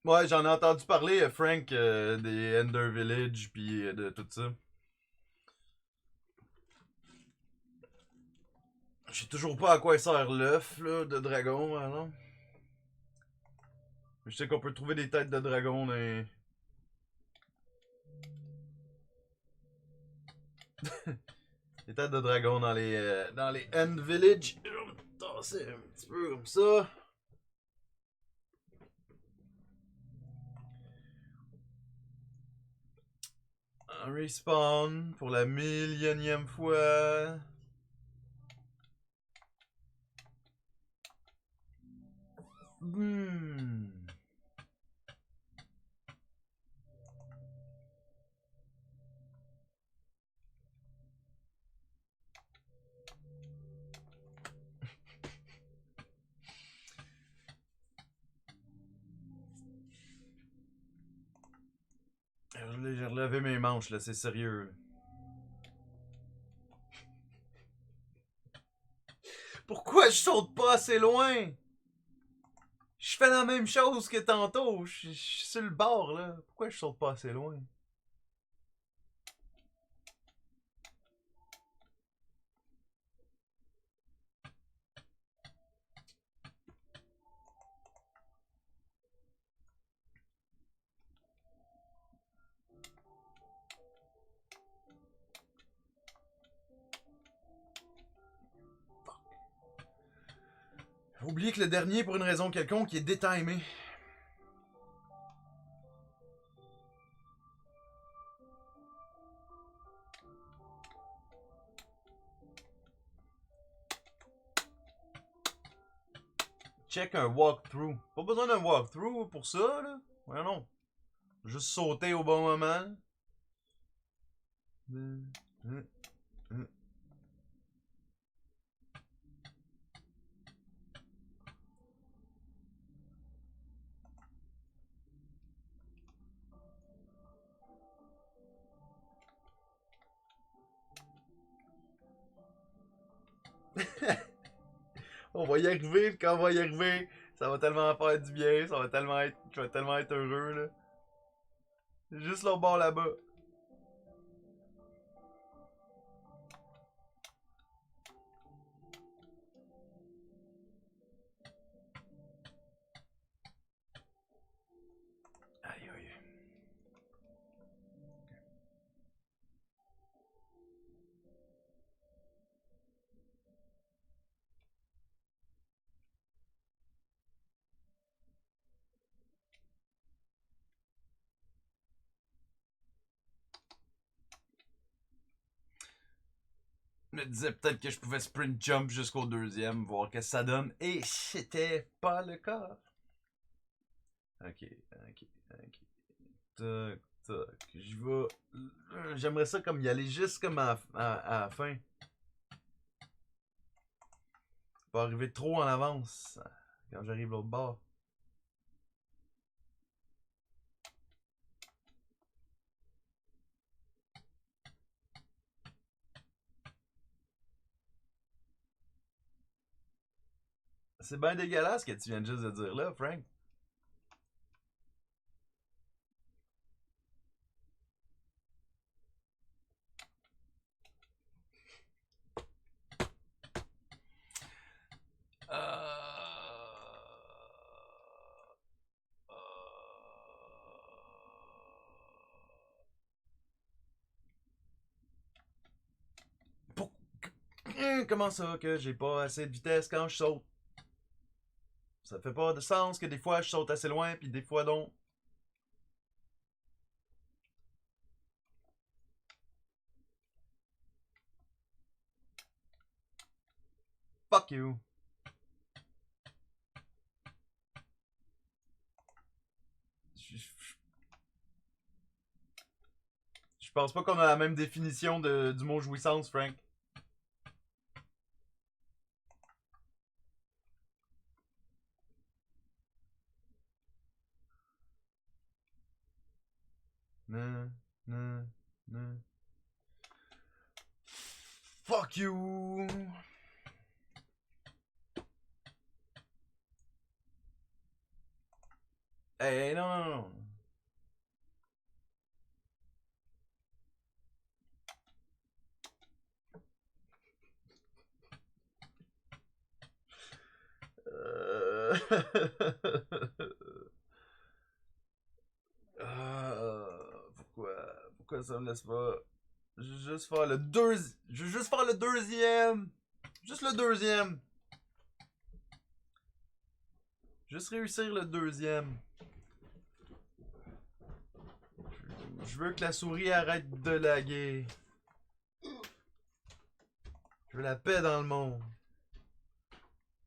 Ouais, j'en ai entendu parler, Frank, des Ender Village, puis de tout ça. Je sais toujours pas à quoi sert l'œuf de dragon, non? Je sais qu'on peut trouver des têtes de dragon dans les... des têtes de dragon dans les End Village. Je vais me tasser un petit peu comme ça. Un respawn pour la millionième fois. J'ai relevé mes manches, là, c'est sérieux. Pourquoi je saute pas assez loin? Je fais la même chose que tantôt. Je suis sur le bord, là. Pourquoi je saute pas assez loin? J'ai oublié que le dernier, pour une raison quelconque, est détimé. Check un walkthrough. Pas besoin d'un walkthrough pour ça, là. Ouais, non. Juste sauter au bon moment. On va y arriver, quand on va y arriver, ça va tellement faire du bien, ça va tellement être, je vais tellement être heureux, là. Juste le bord là-bas. Aïe aïe. Je me disais peut-être que je pouvais sprint jump jusqu'au deuxième, voir qu'est-ce que ça donne. Et c'était pas le cas. Ok, ok, ok. Tac, tac. J'y vais. J'aimerais ça comme y aller juste comme à la fin. Pas arriver trop en avance quand j'arrive l'autre bord. C'est bien dégueulasse ce que tu viens juste de dire là, Frank. Comment ça que j'ai pas assez de vitesse quand je saute? Ça fait pas de sens que des fois je saute assez loin puis des fois non. Fuck you. Je pense pas qu'on a la même définition du mot jouissance, Frank. Non, non, non. Fuck you. Hey, non, non, non. Pourquoi ça me laisse pas? Je veux juste faire le deuxième. Je veux juste faire le deuxième. Juste le deuxième. Juste réussir le deuxième. Je veux que la souris arrête de laguer. Je veux la paix dans le monde.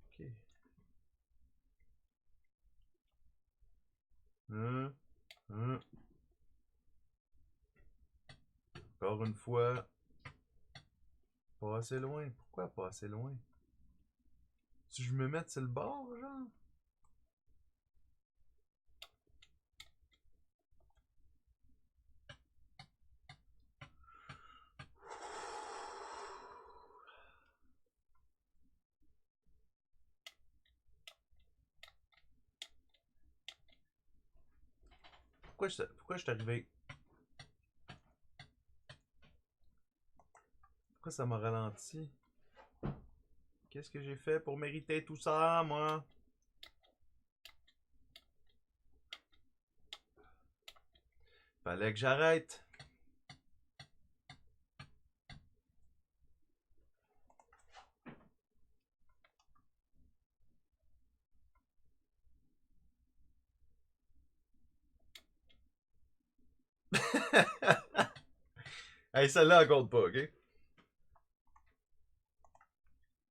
Ok. Hein? Hein? Encore une fois. Pas assez loin. Pourquoi pas assez loin? Si je me mets sur le bord, genre? Pourquoi je suis arrivé? Pourquoi ça m'a ralenti? Qu'est-ce que j'ai fait pour mériter tout ça, moi? Fallait que j'arrête. Hey, celle-là, elle compte pas, ok?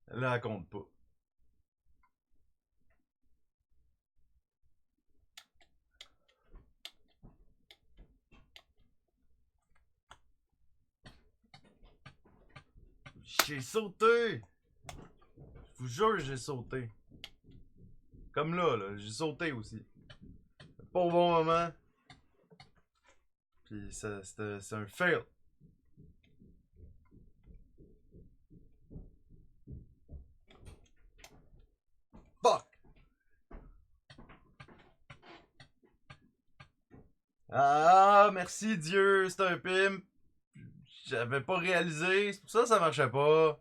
Là, elle compte pas. J'ai sauté! Je vous jure, j'ai sauté. Comme là, j'ai sauté aussi. Pas au bon moment. Puis c'est un fail. Fuck! Ah, merci Dieu, c'est un pimp. J'avais pas réalisé, c'est pour ça que ça marchait pas.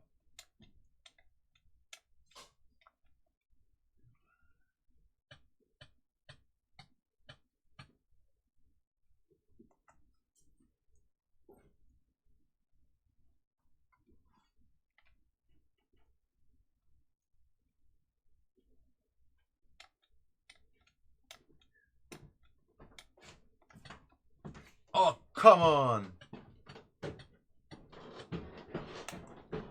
Oh, come on!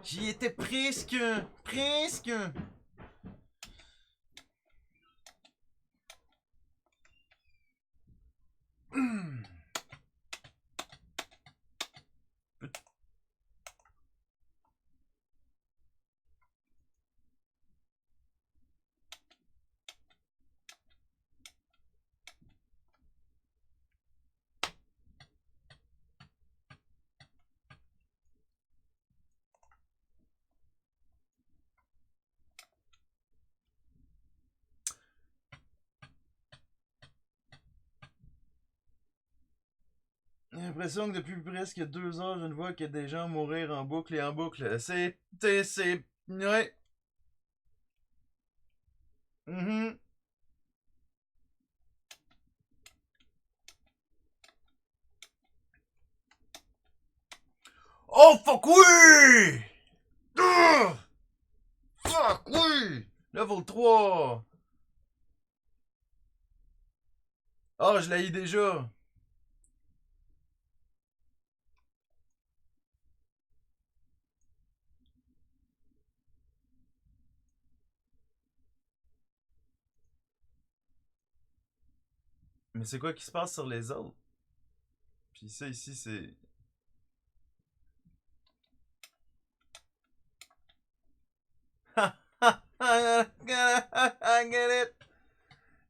J'y étais presque! Presque! J'ai l'impression que depuis presque 2 heures, je ne vois que des gens mourir en boucle et en boucle. C'est. Ouais. Mhm. Oh fuck oui! Level 3! Ah, je l'ai déjà! Mais c'est quoi qui se passe sur les autres? Puis ça ici, c'est... I get it!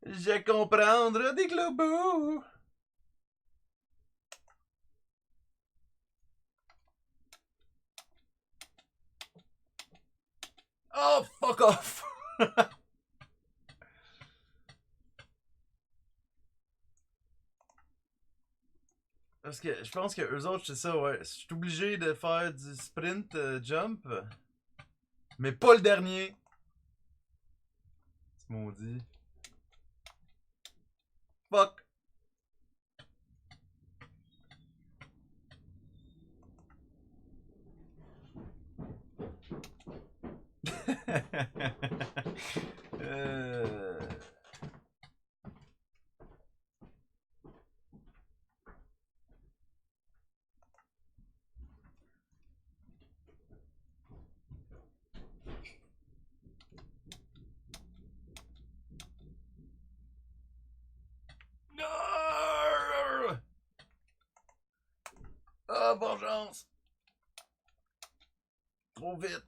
Je comprendre des globaux! Oh, fuck off! Parce que je pense que eux autres, c'est ça, ouais. Je suis obligé de faire du sprint jump, mais pas le dernier. C'est maudit. Fuck! euh... Ah, vengeance! Trop vite!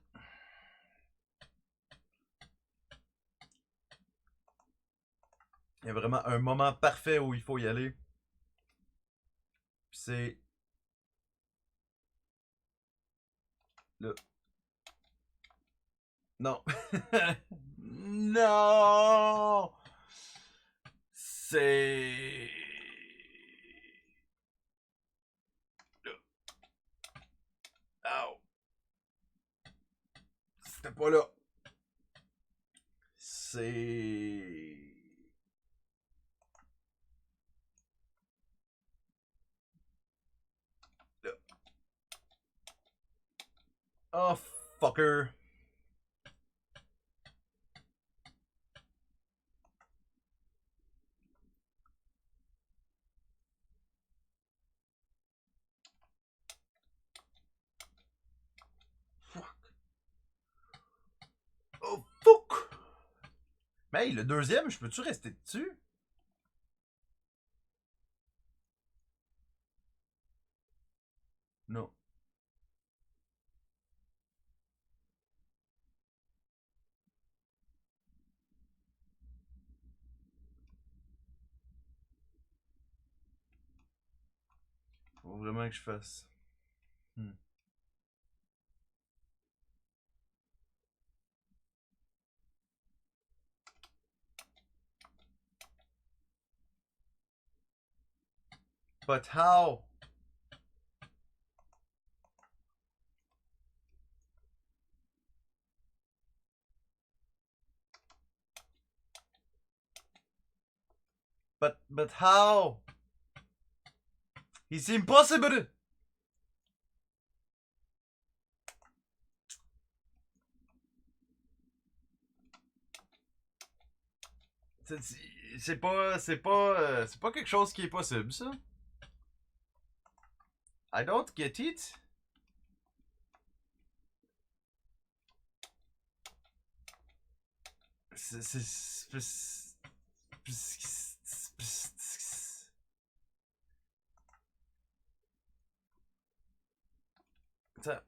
Il y a vraiment un moment parfait où il faut y aller. Puis c'est... Là. Non. Non! C'est... Là. Ow. C'était pas là. C'est... Là. Oh, fucker. Fuck. Oh, fuck! Mais hey, le deuxième, je peux-tu rester dessus? Non. Faut vraiment que je fasse. Hmm. But how? But how? It's impossible! C'est pas quelque chose qui est possible, ça. I don't get it. Attends,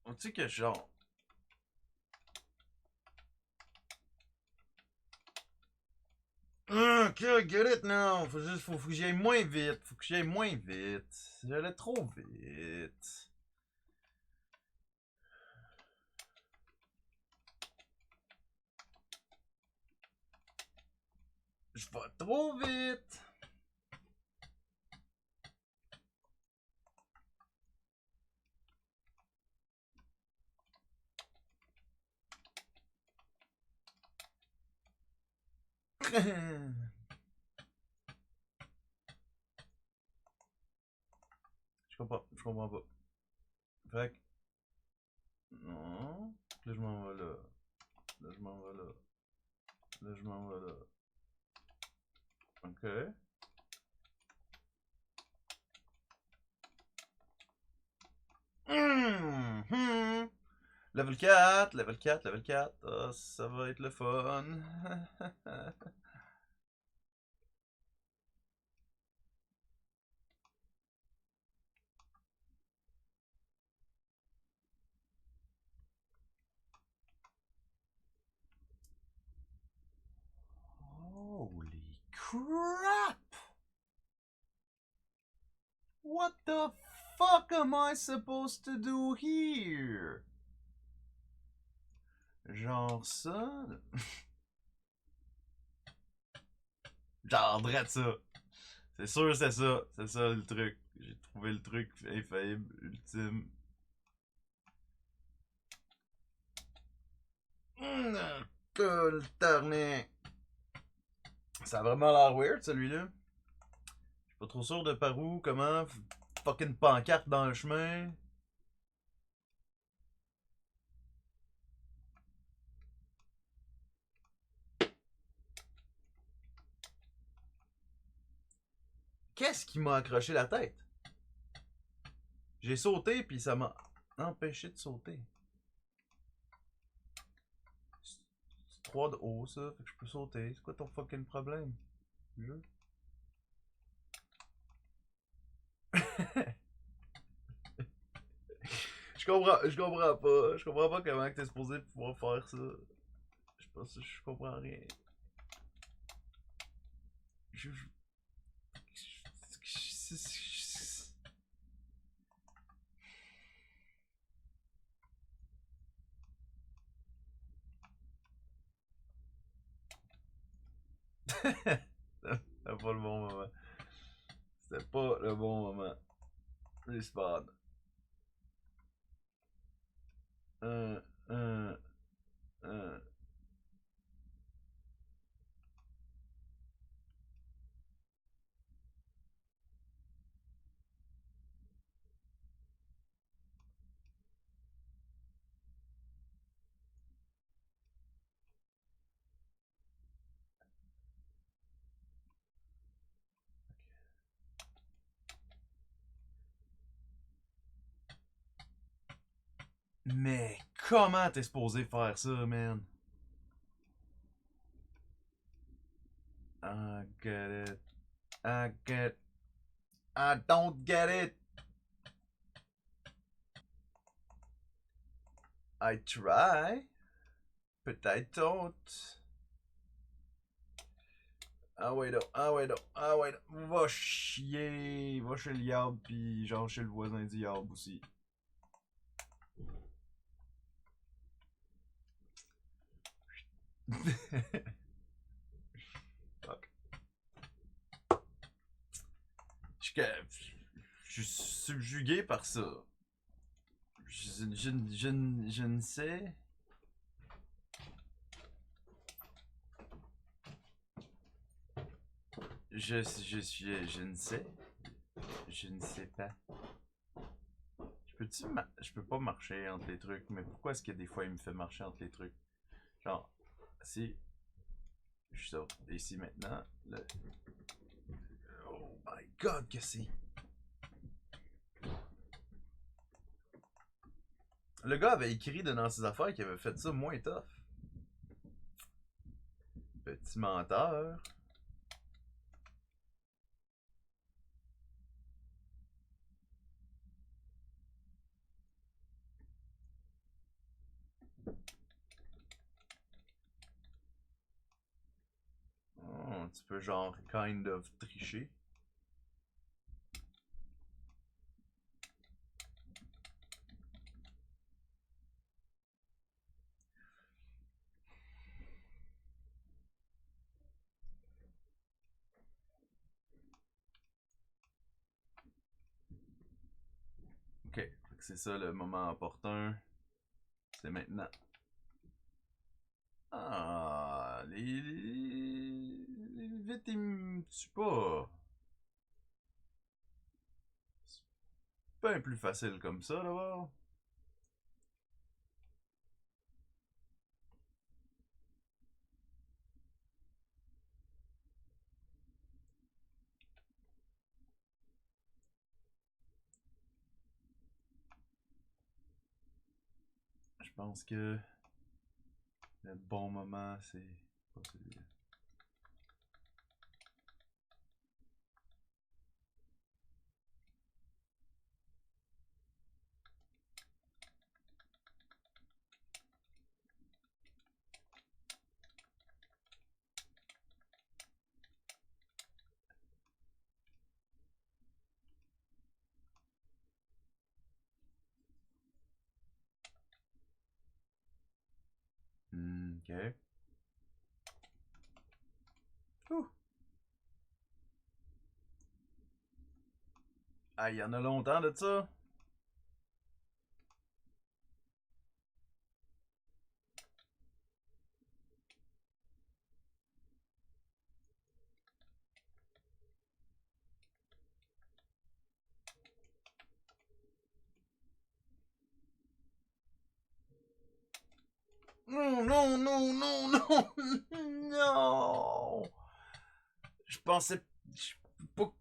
on dit que genre... Ok, I get it now. Faut que j'aille moins vite. Faut que j'aille moins vite. J'allais trop vite. Je vais trop vite. Je comprends pas. Fait que... Non. Là, je m'en vais là. Là, je m'en vais là. Là, je m'en vais là. Ok. Level 4, level 4, level 4. Ah, ça va être le fun. Holy crap! What the fuck am I supposed to do here? Genre ça? Genre drette ça. C'est sûr c'est ça. C'est ça le truc. J'ai trouvé le truc infaillible, ultime. Cool, tarné. Ça a vraiment l'air weird celui-là. Je suis pas trop sûr de par où, comment. Fucking pancarte dans le chemin. Qu'est-ce qui m'a accroché la tête? J'ai sauté puis ça m'a empêché de sauter. C'est 3 de haut ça, fait que je peux sauter. C'est quoi ton fucking problème? Jeu? je comprends pas. Je comprends pas comment t'es supposé pouvoir faire ça. Je comprends rien. Je... C'était pas le bon moment. C'était pas le bon moment. Respawn. Un, un, un. Mais comment t'es supposé faire ça, man? I get it. I get. I don't get it. I try. Peut-être don't. Ah ouais donc, ah ouais donc, ah ouais donc. Va chier. Va chez le yard, pis genre chez le voisin du yard aussi. Fuck. Je suis subjugué par ça. Je ne sais. Je ne sais. Je ne sais pas. Je peux pas marcher entre les trucs, mais pourquoi est-ce que des fois il me fait marcher entre les trucs? Genre, si je sors ici maintenant, oh my god, que c'est. Le gars avait écrit dans ses affaires qu'il avait fait ça moins tough. Petit menteur. Oh, tu peux genre kind of tricher. Ok, c'est ça le moment opportun. C'est maintenant. Ah, les vite ils me tuent pas. C'est pas plus facile comme ça là-bas. Je pense que le bon moment, c'est pas celui-là. Ok. Ouh. Ah, il y en a longtemps de ça. Non, non, non, non, non, non. Je pensais pas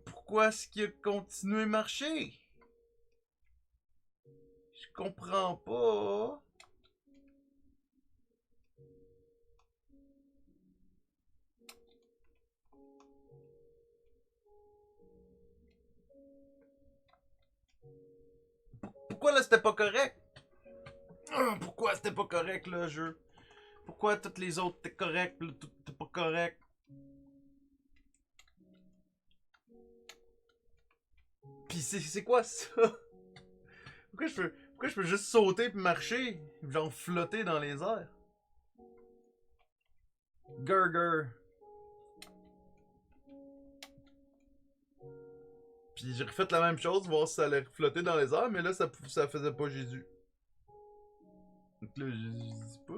pourquoi est-ce qu'il a continué à marcher. Je comprends pas. Pourquoi là c'était pas correct? Pourquoi c'était pas correct le jeu? Pourquoi toutes les autres étaient corrects pis tout était pas correct? Pis c'est quoi ça? Pourquoi je peux juste sauter pis marcher? Genre flotter dans les airs? Gurgur. Puis j'ai refait la même chose, voir si ça allait flotter dans les airs, mais là ça faisait pas Jésus. Donc là, je dis pas.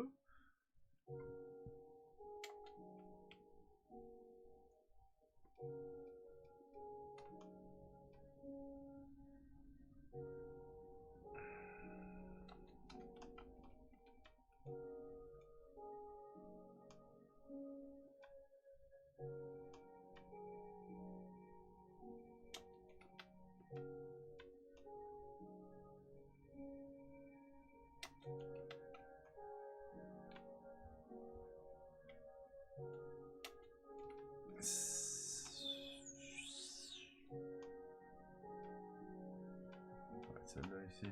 Ouais, celle-là ici.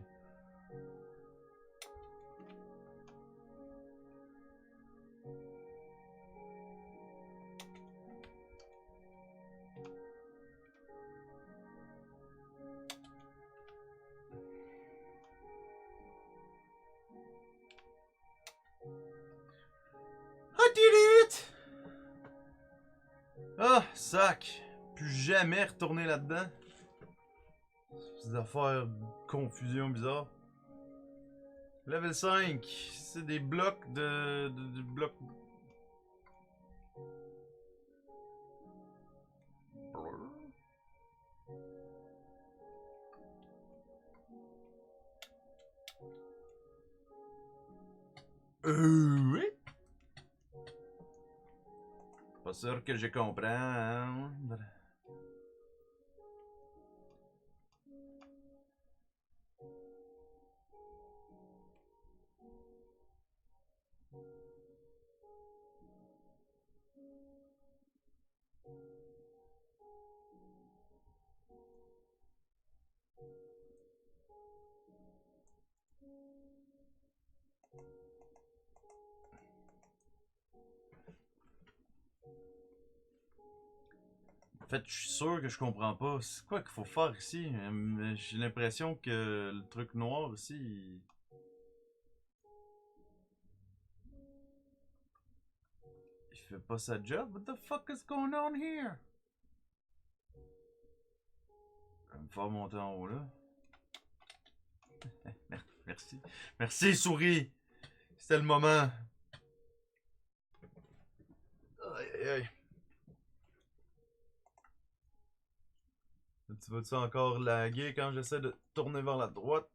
I did it! Ah, sac! Plus jamais retourner là-dedans. Ces affaires de confusion bizarre. Level 5, c'est des blocs de blocs. Oui? Pas sûr que je comprends. Hein? En fait, je suis sûr que je comprends pas. C'est quoi qu'il faut faire ici? J'ai l'impression que le truc noir ici. Il fait pas sa job? What the fuck is going on here? Je vais me faire monter en haut là. Merci. Merci, souris! C'était le moment. Aïe aïe aïe. Tu vas-tu encore laguer quand j'essaie de tourner vers la droite?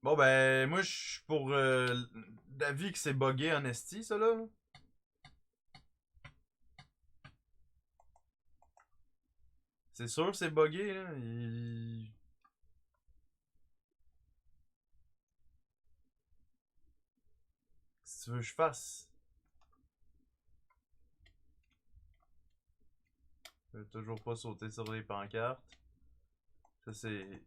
Bon ben, moi je suis pour l'avis que c'est buggé en esti, ça là. C'est sûr que c'est buggé, là. Qu'est-ce que tu veux que je fasse? Je veux toujours pas sauter sur les pancartes. Ça c'est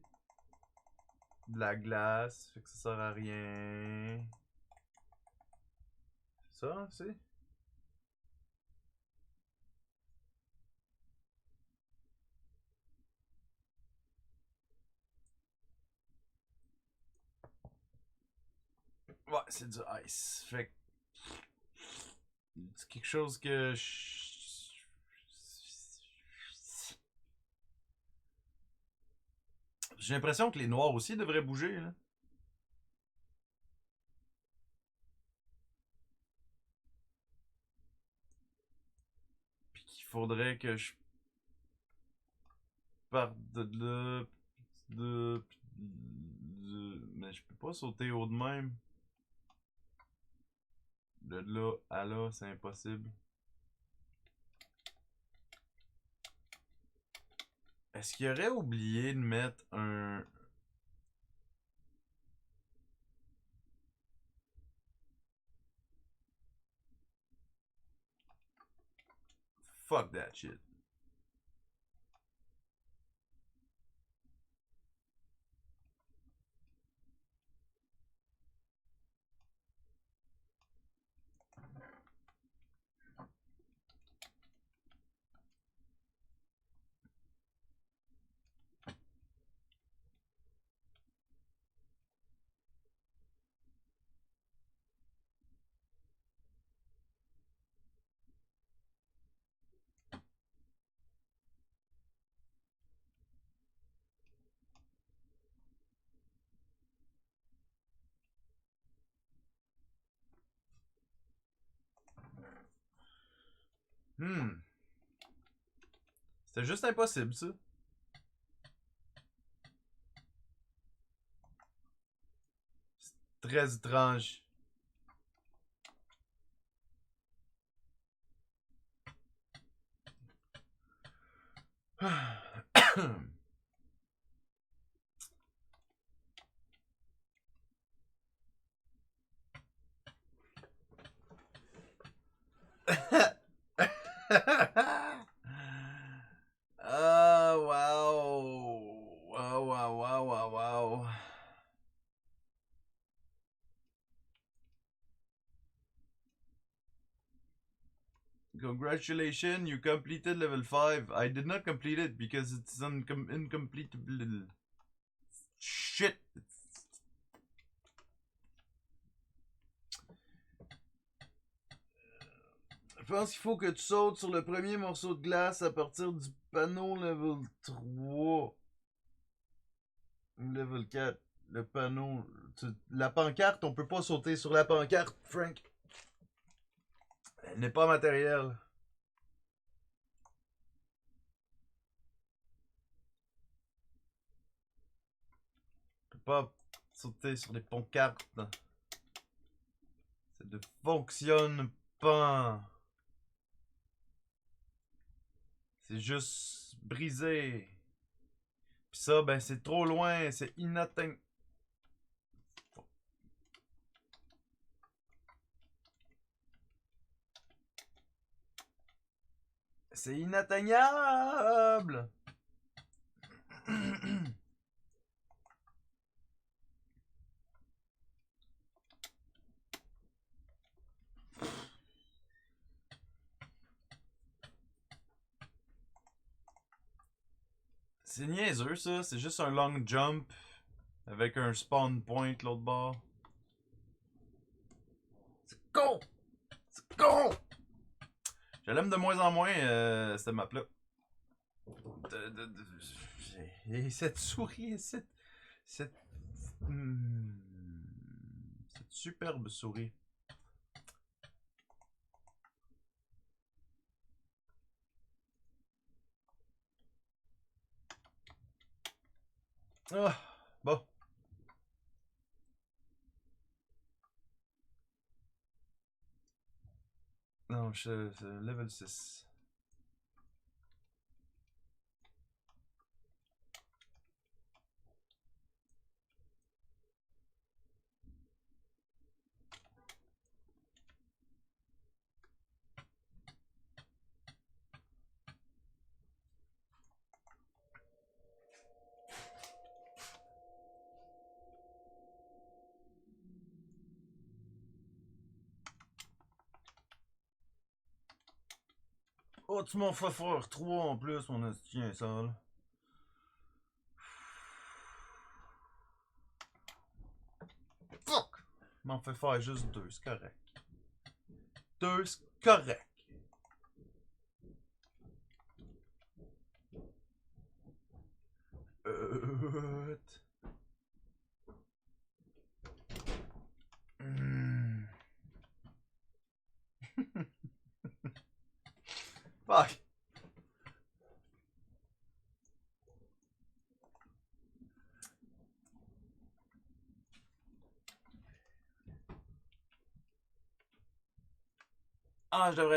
de la glace, fait que ça sert à rien. Ça, c'est? Ouais, c'est du ice. Fait que c'est quelque chose que j'ai l'impression que les noirs aussi devraient bouger, là. Puis qu'il faudrait que je parte de là, mais je peux pas sauter haut de même. De là à là, c'est impossible. Est-ce qu'il aurait oublié de mettre un... Fuck that shit. Hmm. C'était juste impossible, ça. C'est très étrange. Oh, wow. Wow, wow, wow, wow, wow. Congratulations, you completed level 5. I did not complete it because it's incomplete. Shit. Je pense qu'il faut que tu sautes sur le premier morceau de glace à partir du panneau level 3. Ou level 4. Le panneau. La pancarte, on peut pas sauter sur la pancarte, Frank. Elle n'est pas matérielle. On peut pas sauter sur les pancartes. Ça ne fonctionne pas. C'est juste brisé. Pis ça, ben c'est trop loin, c'est inatteignable. C'est inatteignable. C'est niaiseux ça, c'est juste un long jump avec un spawn point l'autre bord. C'est con! C'est con! Je l'aime de moins en moins cette map là. Et cette souris, cette, hmm, cette superbe souris. Ah, bon. c'est level 6. Oh, tu m'en fais faire 3 en plus, mon astien sale. Fuck! M'en fais faire juste 2, c'est correct. 2, c'est correct. Euh... Hmm. Fuck! Ah, oh.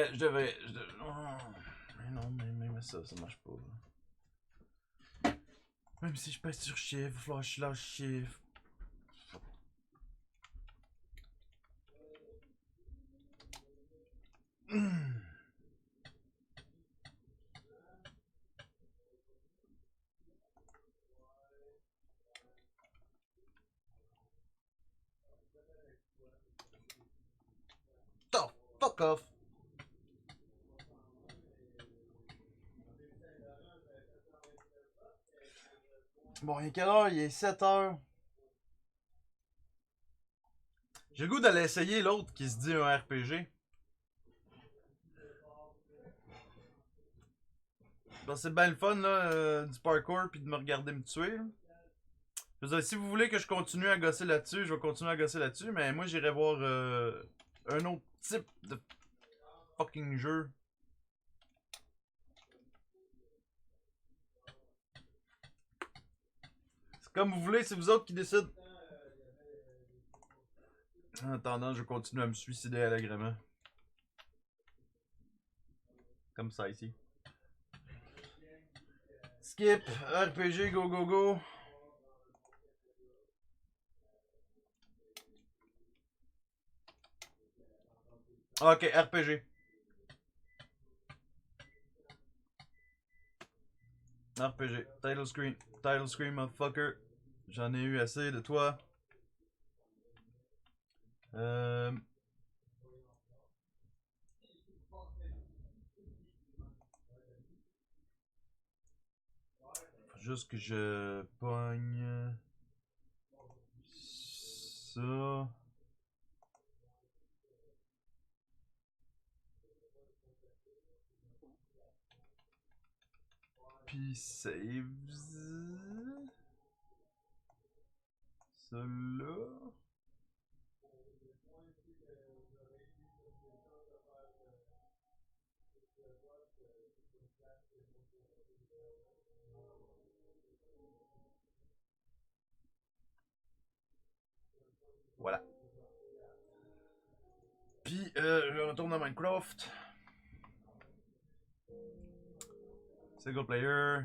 Mais non, mais même ça marche pas. Même si je pèse sur chiffre, il va falloir que je lâche chiffre. Oh, fuck off! Bon, il est quelle heure? Il est 7h. J'ai le goût d'aller essayer l'autre qui se dit un RPG. Bon, c'est bien le fun, là, du parkour, puis de me regarder me tuer. Là. Je veux dire, si vous voulez que je continue à gosser là-dessus, je vais continuer à gosser là-dessus, mais moi j'irai voir un autre type de fucking jeu. C'est comme vous voulez, c'est vous autres qui décident. En attendant, je continue à me suicider allègrement. Comme ça ici. Skip, RPG, go go go. Ok, RPG. RPG. Title screen. Title screen, motherfucker. J'en ai eu assez de toi. Juste que je pogne ça. Puis saves. Ça là. Voilà. Puis je retourne à Minecraft. Single player.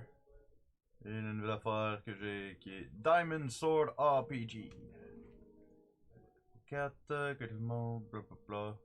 Et une nouvelle affaire que j'ai qui est Diamond Sword RPG. 4, que tout le monde, blablabla.